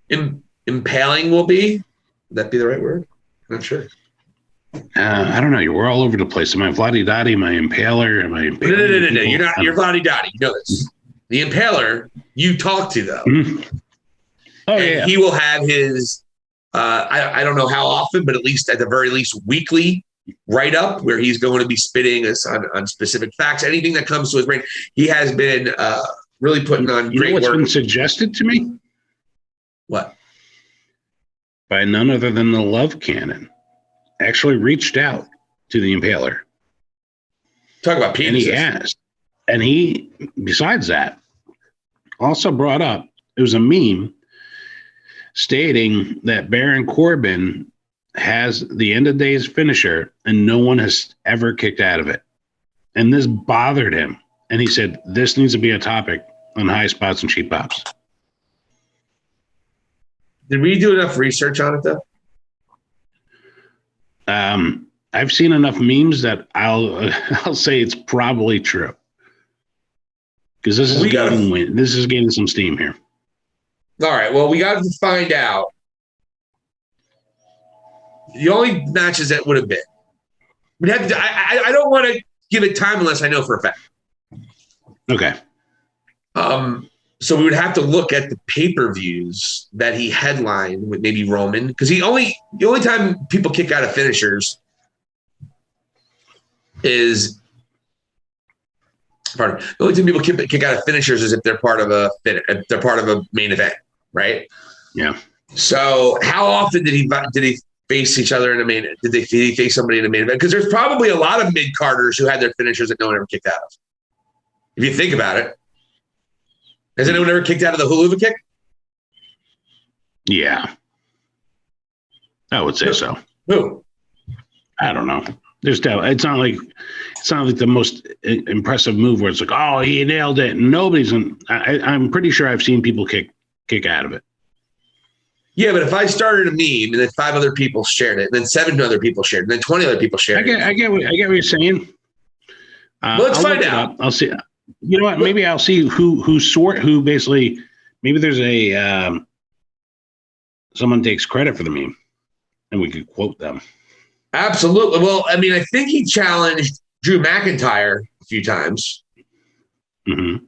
impaling will be? Would that be the right word? I'm not sure. I don't know. We're all over the place. Am I Vladi Dottie? Am I Impaler? Am I Impaler? No. You're not. You're Vladi Dottie. You know this. The Impaler you talk to, though. Mm-hmm. Oh, yeah. He will have his, I don't know how often, but at the very least, weekly write-up where he's going to be spitting us on specific facts. Anything that comes to his brain. He has been really putting on great work. What's been suggested to me? What? By none other than the Love Cannon. Actually reached out to the Impaler. Talk about penises. And he asked. And he, besides that, also brought up, it was a meme stating that Baron Corbin has the end of days finisher and no one has ever kicked out of it. And this bothered him. And he said, this needs to be a topic on High Spots and Cheap Pops. Did we do enough research on it, though? I've seen enough memes that I'll say it's probably true. Because this is getting some steam here. All right. Well, we got to find out the only matches that would have been. We'd have to, I don't want to give it time unless I know for a fact. Okay. So we would have to look at the pay-per-views that he headlined with maybe Roman, because the only time people kick out of finishers is the only time people kick out of finishers is if they're part of a main event, right? Yeah. So how often did he face each other in a main? Did he face somebody in a main event? Because there's probably a lot of mid-carders who had their finishers that no one ever kicked out of. If you think about it. Has anyone ever kicked out of the hula kick? Yeah. I would say so. Who? I don't know. It's not like the most impressive move where it's like, oh, he nailed it. I'm pretty sure I've seen people kick out of it. Yeah, but if I started a meme and then 5 other people shared it, and then 7 other people shared it, and then 20 other people shared it. I get what you're saying. Let's find out. I'll see. You know what? Maybe I'll see who basically. Maybe there's a someone takes credit for the meme, and we could quote them. Absolutely. Well, I mean, I think he challenged Drew McIntyre a few times. Mm-hmm.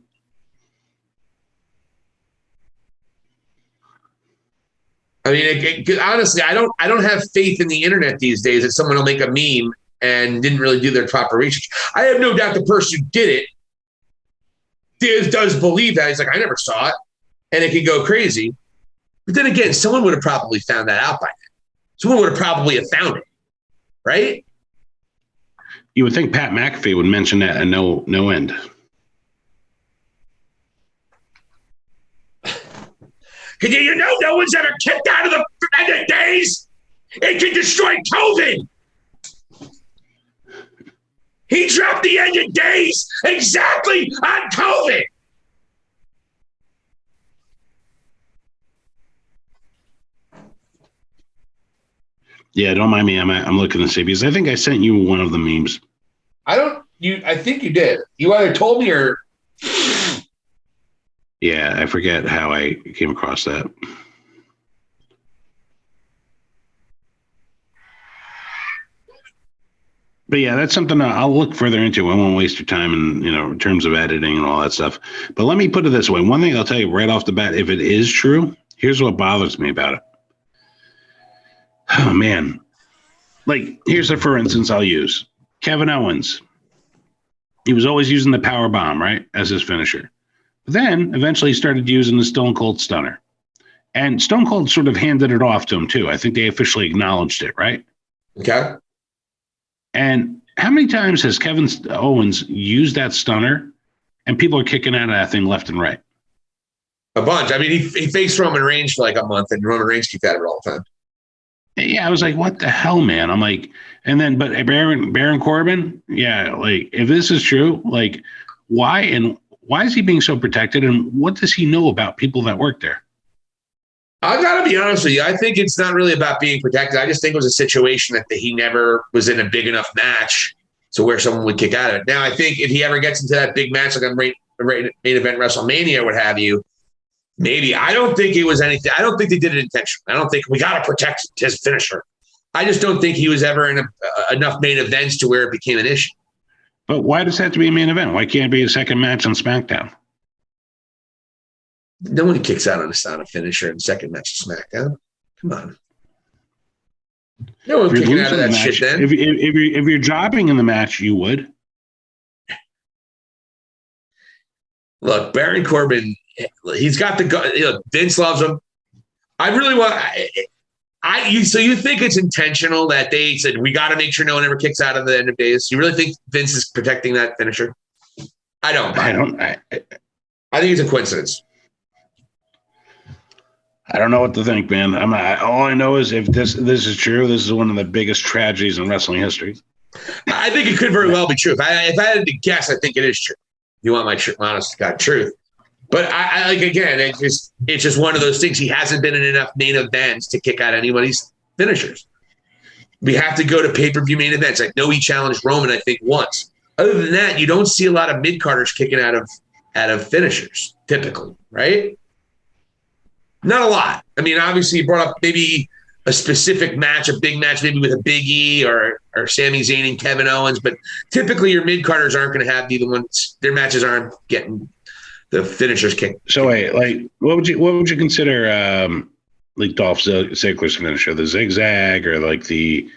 I mean, honestly, I don't have faith in the internet these days that someone will make a meme and didn't really do their proper research. I have no doubt the person who did it does believe that. He's like, I never saw it. And it could go crazy. But then again, someone would have probably found that out by now. Someone would have probably found it, right? You would think Pat McAfee would mention that at no end. You know no one's ever kicked out of the end of days? It can destroy COVID. He dropped the end of days exactly on COVID. Yeah, don't mind me. I'm looking to see because I think I sent you one of the memes. I think you did. You either told me or. Yeah, I forget how I came across that. But yeah, that's something I'll look further into. I won't waste your time in terms of editing and all that stuff. But let me put it this way. One thing I'll tell you right off the bat, if it is true, here's what bothers me about it. Oh, man. Like, here's a for instance I'll use. Kevin Owens. He was always using the power bomb, right, as his finisher. But then eventually he started using the Stone Cold Stunner. And Stone Cold sort of handed it off to him, too. I think they officially acknowledged it, right? Okay. And how many times has Kevin Owens used that stunner and people are kicking out of that thing left and right? A bunch. I mean, he faced Roman Reigns for like a month, and Roman Reigns kicked out of it all the time. Yeah, I was like, what the hell, man? I'm like, and then, but Baron Corbin, yeah, like, if this is true, like, why is he being so protected, and what does he know about people that work there? I got to be honest with you. I think it's not really about being protected. I just think it was a situation that he never was in a big enough match to where someone would kick out of it. Now, I think if he ever gets into that big match, like a main event WrestleMania, what have you, maybe. I don't think it was anything. I don't think they did it intentionally. I don't think we got to protect his finisher. I just don't think he was ever in enough main events to where it became an issue. But why does it have to be a main event? Why can't it be a second match on SmackDown? No one kicks out on a finisher in second match of SmackDown. Come on. No one kicking out of that shit then. If you're dropping in the match, you would. Look, Baron Corbin, he's got the Vince loves him. I really want so you think it's intentional that they said we got to make sure no one ever kicks out of the end of days? You really think Vince is protecting that finisher? I don't. I think it's a coincidence. I don't know what to think, man. All I know is if this is true, this is one of the biggest tragedies in wrestling history. I think it could very well be true. If I had to guess, I think it is true. If you want my honest to God truth. But I like, again, it's just one of those things. He hasn't been in enough main events to kick out anybody's finishers. We have to go to pay-per-view main events. I know he challenged Roman, I think, once. Other than that, you don't see a lot of mid-carders kicking out of finishers, typically, right? Not a lot. I mean, obviously, you brought up maybe a specific match, a big match, maybe with a Big E or Sami Zayn and Kevin Owens, but typically your mid-carders aren't going to have the ones, their matches aren't getting the finishers kicked. So wait, like, what would you consider like Dolph Ziggler's finisher, the zigzag or like the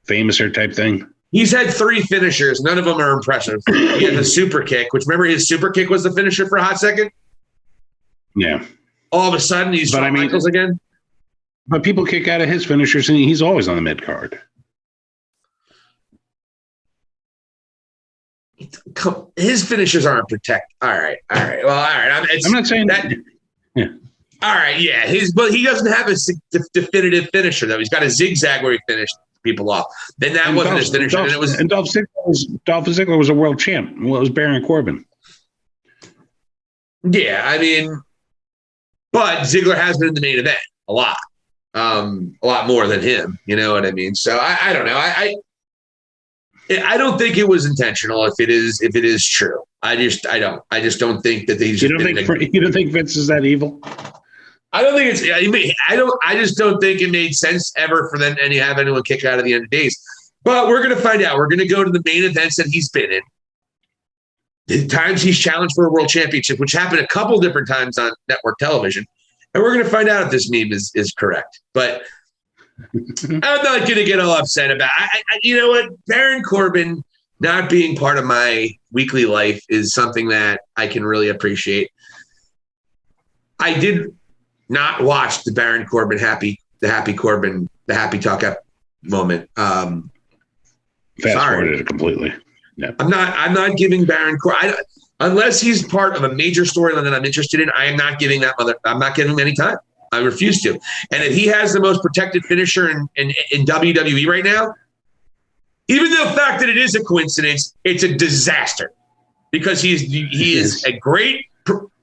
famouser type thing? He's had 3 finishers. None of them are impressive. He had the super kick, which remember his super kick was the finisher for a hot second? Yeah. All of a sudden, he's Shawn Michaels again. But people kick out of his finishers, and he's always on the mid card. His finishers aren't protected. All right. Well, all right. I'm not saying that. Yeah. All right. Yeah. But he doesn't have a definitive finisher though. He's got a zigzag where he finished people off. Then that wasn't his finisher. Dolph Ziggler was a world champ. Well, it was Baron Corbin. Yeah, I mean. But Ziggler has been in the main event a lot more than him. You know what I mean? So I don't know. I don't think it was intentional. If it is true, I just don't think that they. You don't think Vince is that evil? I don't think it's. I just don't think it made sense ever for them to have anyone kick out of the end of days. But we're gonna find out. We're gonna go to the main events that he's been in. The times he's challenged for a world championship, which happened a couple different times on network television. And we're going to find out if this meme is correct. But I'm not going to get all upset about it. You know what? Baron Corbin not being part of my weekly life is something that I can really appreciate. I did not watch the Baron Corbin happy talk up moment. Fast forwarded it completely. Yeah. I'm not giving Baron Corbin, unless he's part of a major storyline that I'm interested in. I am not giving I'm not giving him any time. I refuse to. And if he has the most protected finisher in WWE right now, even the fact that it is a coincidence, it's a disaster, because he is a great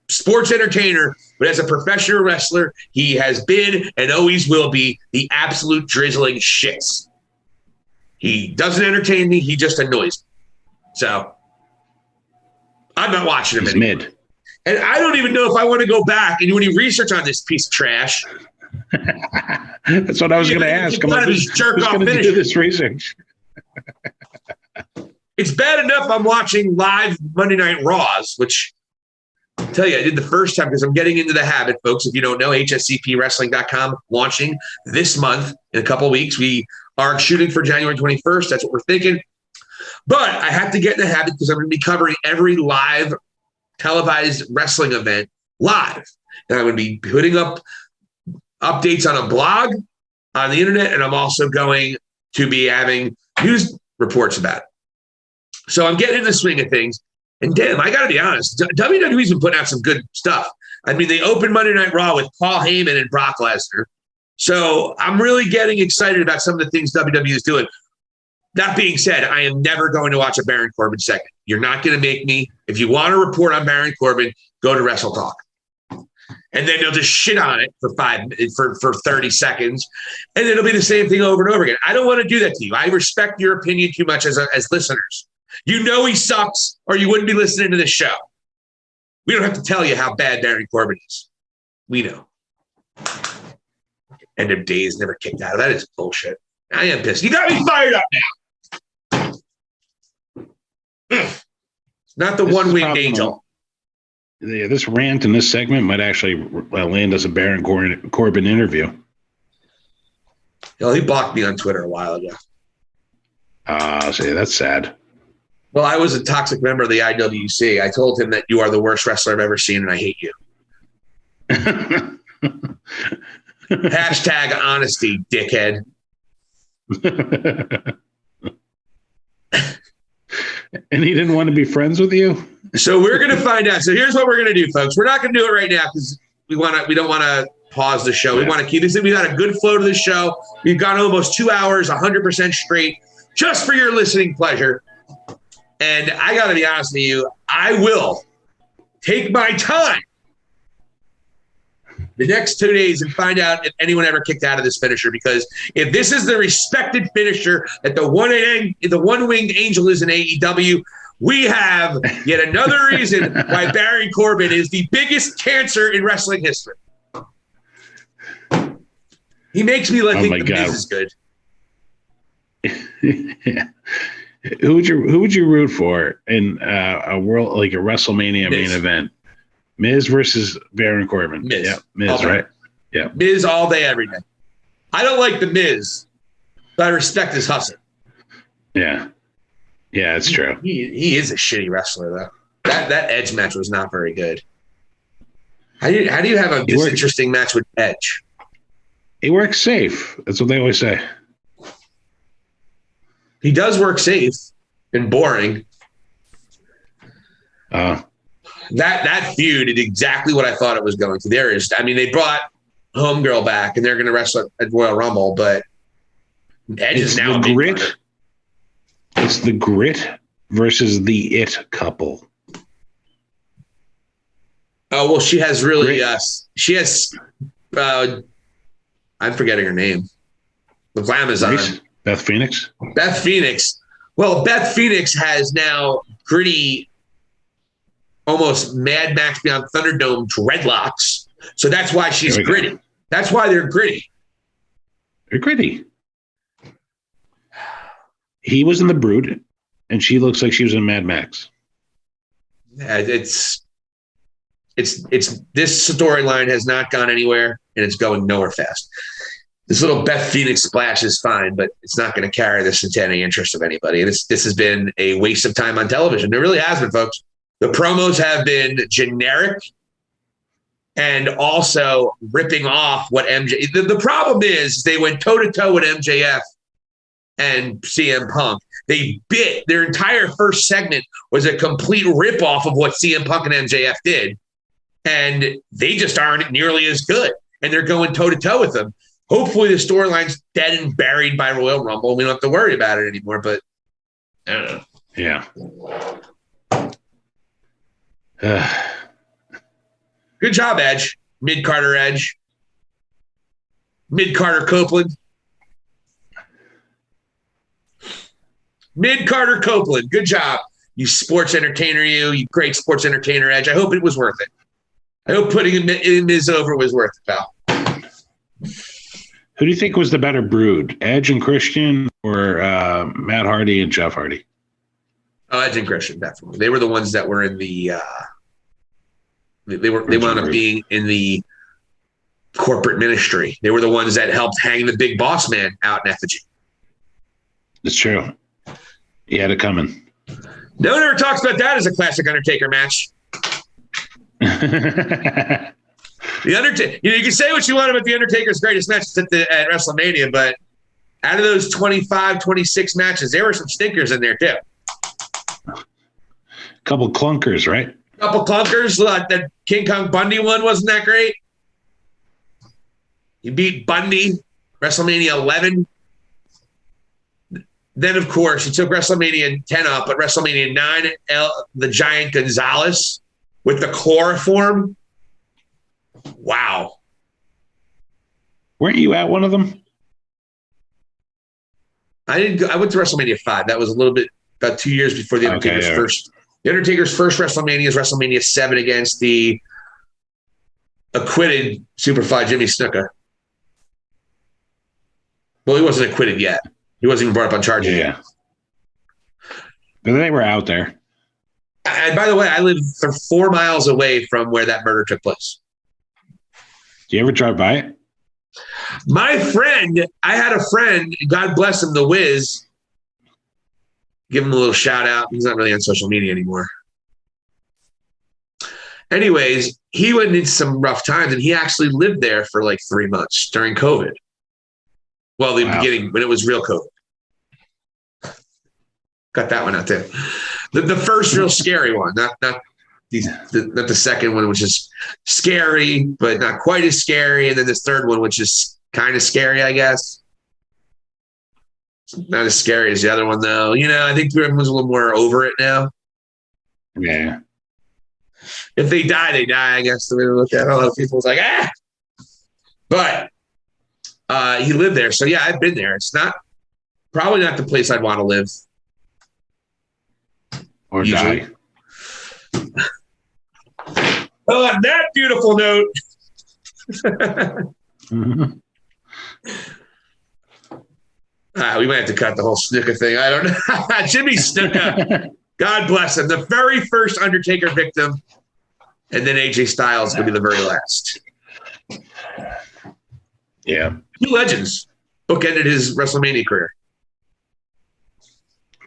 sports entertainer, but as a professional wrestler, he has been and always will be the absolute drizzling shits. He doesn't entertain me. He just annoys me. So I'm not watching him anymore. Mid. And I don't even know if I want to go back and do any research on this piece of trash. That's what I was going to ask. Who's going to do this research? It's bad enough I'm watching live Monday Night Raws, which I'll tell you, I did the first time because I'm getting into the habit, folks. If you don't know, hscpwrestling.com launching this month in a couple of weeks. We are shooting for January 21st. That's what we're thinking. But I have to get in the habit because I'm going to be covering every live televised wrestling event live. And I'm going to be putting up updates on a blog on the internet, and I'm also going to be having news reports about it. So I'm getting in the swing of things. And damn, I got to be honest, WWE's been putting out some good stuff. I mean, they opened Monday Night Raw with Paul Heyman and Brock Lesnar. So I'm really getting excited about some of the things WWE is doing. That being said, I am never going to watch a Baron Corbin segment. You're not going to make me. If you want to report on Baron Corbin, go to Wrestle Talk. And then they'll just shit on it for 30 seconds. And it'll be the same thing over and over again. I don't want to do that to you. I respect your opinion too much as listeners. You know he sucks, or you wouldn't be listening to this show. We don't have to tell you how bad Baron Corbin is. We know. End of days, never kicked out. That is bullshit. I am pissed. You got me fired up now. Not the one-winged angel. Yeah, this rant in this segment might actually land us a Baron Corbin interview. Well, he blocked me on Twitter a while ago. See, that's sad. Well, I was a toxic member of the IWC. I told him that you are the worst wrestler I've ever seen, and I hate you. Hashtag honesty, dickhead. And he didn't want to be friends with you? So we're going to find out. So here's what we're going to do, folks. We're not going to do it right now because we don't want to pause the show. We want to keep this. We got a good flow to the show. We've gone almost 2 hours, 100% straight, just for your listening pleasure. And I got to be honest with you, I will take my time the next 2 days and find out if anyone ever kicked out of this finisher, because if this is the respected finisher that the one-winged angel is in AEW, we have yet another reason why Baron Corbin is the biggest cancer in wrestling history. He makes me think the Miz is good. Yeah. Who would you root for in a world like a WrestleMania main event? Miz versus Baron Corbin. Miz. Yeah, Miz, right? Yeah. Miz all day, every day. I don't like the Miz, but I respect his hustle. Yeah. Yeah, it's true. He is a shitty wrestler, though. That Edge match was not very good. How do you have a disinteresting match with Edge? He works safe. That's what they always say. He does work safe and boring. That feud is exactly what I thought it was going to. They brought Homegirl back, and they're going to wrestle at Royal Rumble, but Edge is now the grit. It's the grit versus the it couple. Oh, well, she has really I'm forgetting her name. The Glamazon. Beth Phoenix? Beth Phoenix. Well, Beth Phoenix has now gritty, almost Mad Max Beyond Thunderdome dreadlocks. So that's why she's gritty. Go. That's why they're gritty. They're gritty. He was in the Brood, and she looks like she was in Mad Max. Yeah, it's this storyline has not gone anywhere, and it's going nowhere fast. This little Beth Phoenix splash is fine, but it's not going to carry this into any interest of anybody. This has been a waste of time on television. It really has been, folks. The promos have been generic and also ripping off what MJ. The problem is they went toe-to-toe with MJF and CM Punk. They bit. Their entire first segment was a complete ripoff of what CM Punk and MJF did. And they just aren't nearly as good. And they're going toe-to-toe with them. Hopefully the storyline's dead and buried by Royal Rumble. We don't have to worry about it anymore, but I don't know. Yeah. Good job, Edge. Mid-Carter Edge. Mid-Carter Copeland. Mid-Carter Copeland. Good job. You sports entertainer, you great sports entertainer, Edge. I hope it was worth it. I hope putting in Miz over was worth it, pal. Who do you think was the better brood, Edge and Christian, or Matt Hardy and Jeff Hardy? Oh, Edge and Christian, definitely. They were the ones that were in the. They wound up being in the corporate ministry. They were the ones that helped hang the big boss man out in effigy. It's true. He had it coming. No one ever talks about that as a classic Undertaker match. The Undertaker, you can say what you want about the Undertaker's greatest matches at WrestleMania, but out of those 25, 26 matches, there were some stinkers in there too. Couple clunkers, right? Couple clunkers. That King Kong Bundy one wasn't that great. He beat Bundy, WrestleMania 11. Then, of course, he took WrestleMania 10 up, but WrestleMania 9, the Giant Gonzalez with the chloroform. Wow. Weren't you at one of them? I didn't go. I went to WrestleMania 5. That was a little bit about 2 years before the Undertaker's first. The Undertaker's first WrestleMania is WrestleMania 7 against the acquitted Superfly Jimmy Snuka. Well, he wasn't acquitted yet. He wasn't even brought up on charges. Yeah. But they were out there. And by the way, I live 4 miles away from where that murder took place. Do you ever drive by it? My friend, I had a friend, God bless him, The Wiz. Give him a little shout out. He's not really on social media anymore. Anyways, he went into some rough times, and he actually lived there for like 3 months during COVID. Well, the beginning, when it was real COVID. Got that one out there. The first real scary one, not the second one, which is scary, but not quite as scary. And then this third one, which is kind of scary, I guess. Not as scary as the other one, though. I think everyone's a little more over it now. Yeah. If they die, they die, I guess. The way to look at it. A lot of people's like, ah! But he lived there. So, yeah, I've been there. It's probably not the place I'd want to live. Or die. Well, on that beautiful note, we might have to cut the whole Snuka thing. I don't know. Jimmy Snuka, God bless him. The very first Undertaker victim, and then AJ Styles will be the very last. Yeah. 2 legends bookended his WrestleMania career.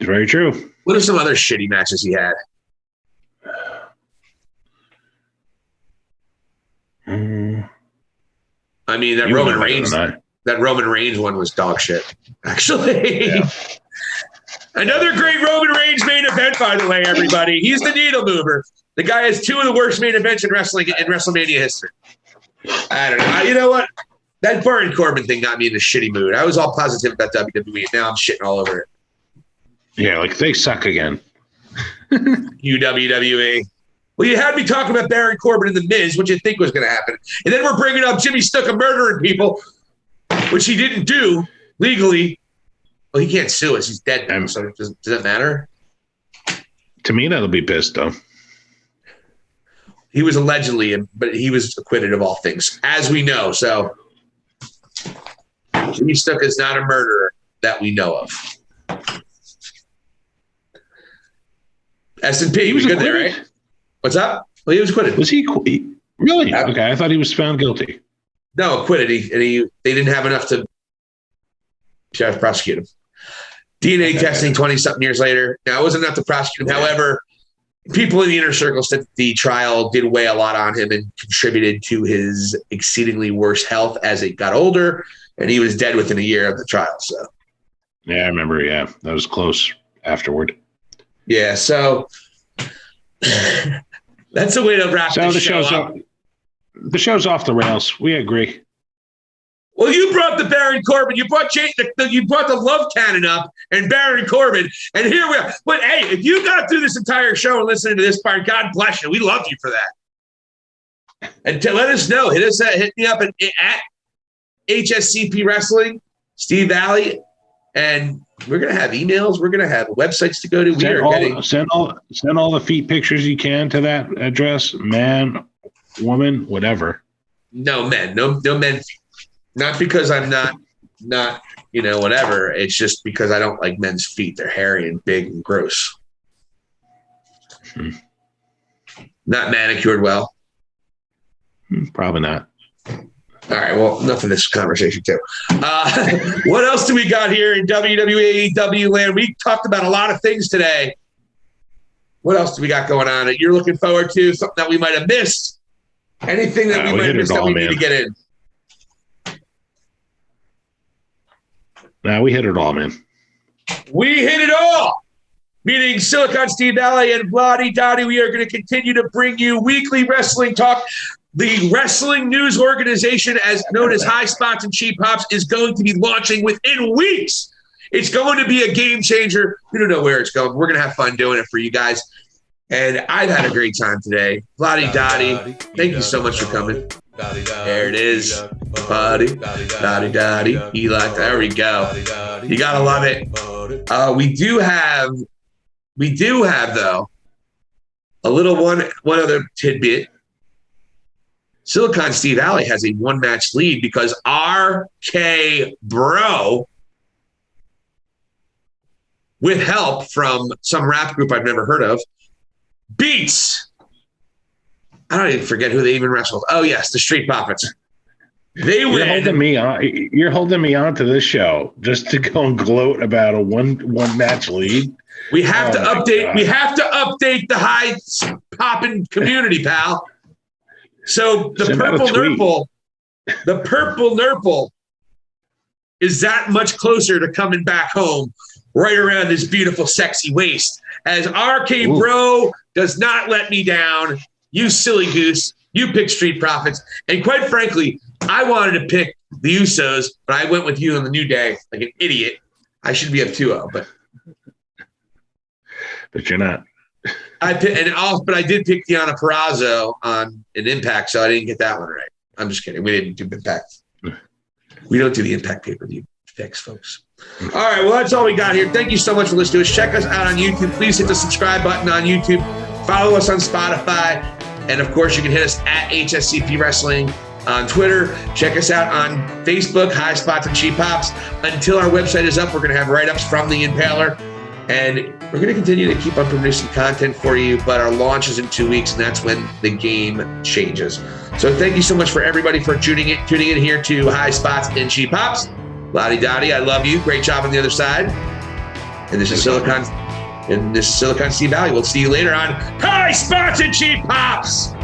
Very true. What are some other shitty matches he had? I mean, that Roman Reigns one was dog shit, actually. Yeah. Another great Roman Reigns main event, by the way, everybody. He's the needle mover. The guy has 2 of the worst main events in wrestling in WrestleMania history. I don't know. You know what? That Baron Corbin thing got me in a shitty mood. I was all positive about WWE. Now I'm shitting all over it. Yeah, like they suck again. WWE. Well, you had me talking about Baron Corbin and The Miz. What do you think was going to happen? And then we're bringing up Jimmy Snuka murdering people, which he didn't do legally. Well, he can't sue us. He's dead now, so does that matter? Tamina will be pissed, though. He was allegedly, but he was acquitted of all things, as we know. So Jimmy Snuka is not a murderer that we know of. S&P, he was good there, right? What's up? Well, he was acquitted. Was he really? Okay, I thought he was found guilty. No, acquitted. They didn't have enough to prosecute him. DNA testing 20-something years later. Now, it wasn't enough to prosecute him. However, people in the inner circle said the trial did weigh a lot on him and contributed to his exceedingly worse health as it got older, and he was dead within a year of the trial. So, yeah, I remember. Yeah, that was close afterward. Yeah, so that's a way to wrap the show up. The show's off the rails. We agree. Well, you brought the Baron Corbin. You brought the love cannon up and Baron Corbin. And here we are. But, hey, if you got through this entire show and listening to this part, God bless you. We love you for that. And let us know. Hit me up at HSCP Wrestling, Steve Valli. And we're going to have emails. We're going to have websites to go to. Send all the feet pictures you can to that address. Man, woman, whatever. No men. No men. Not because I'm not, whatever. It's just because I don't like men's feet. They're hairy and big and gross. Not manicured well. Probably not. All right. Well, enough of this conversation, too. What else do we got here in WWE AEW land? We talked about a lot of things today. What else do we got going on that you're looking forward to? Something that we might have missed? Anything that we might have missed that we need to get in? We hit it all, man. We hit it all. Meaning Silicon Steve Valli and Vladi Dottie, we are going to continue to bring you weekly wrestling talk. The wrestling news organization, as known as High Spots and Cheap Hops, is going to be launching within weeks. It's going to be a game changer. We don't know where it's going. We're going to have fun doing it for you guys. And I've had a great time today. Vladi Dottie, thank you so much for coming. There it is. Vladi Dottie. There we go. You got to love it. We do have though, a little one other tidbit. Silicon Steve Valli has a one-match lead because RK Bro, with help from some rap group I've never heard of, beats, I don't even forget who they even wrestled. Oh, yes, the Street Profits. They win. You're holding me on to this show just to go and gloat about a one-match lead. We have to update. God. We have to update the high popping community, pal. So the purple nurple is that much closer to coming back home, right around this beautiful, sexy waist. As RK Bro does not let me down. You silly goose. You picked Street Profits. And quite frankly, I wanted to pick the Usos, but I went with you on the New Day like an idiot. I should be up 2-0, but you're not. But I did pick Deonna Purrazzo on an Impact, so I didn't get that one right. I'm just kidding. We didn't do Impact. We don't do the Impact pay-per-view picks, folks. All right, well, that's all we got here. Thank you so much for listening to us. Check us out on YouTube. Please hit the subscribe button on YouTube. Follow us on Spotify. And, of course, you can hit us at HSCP Wrestling on Twitter. Check us out on Facebook, High Spots and Cheap Hops. Until our website is up, we're going to have write-ups from the Impaler. And we're going to continue to keep on producing content for you, but our launch is in 2 weeks, and that's when the game changes. So thank you so much for everybody for tuning in here to High Spots and Cheap Hops. Vladi Dottie, I love you. Great job on the other side. And this is Silicon Steve Valli. We'll see you later on High Spots and Cheap Hops.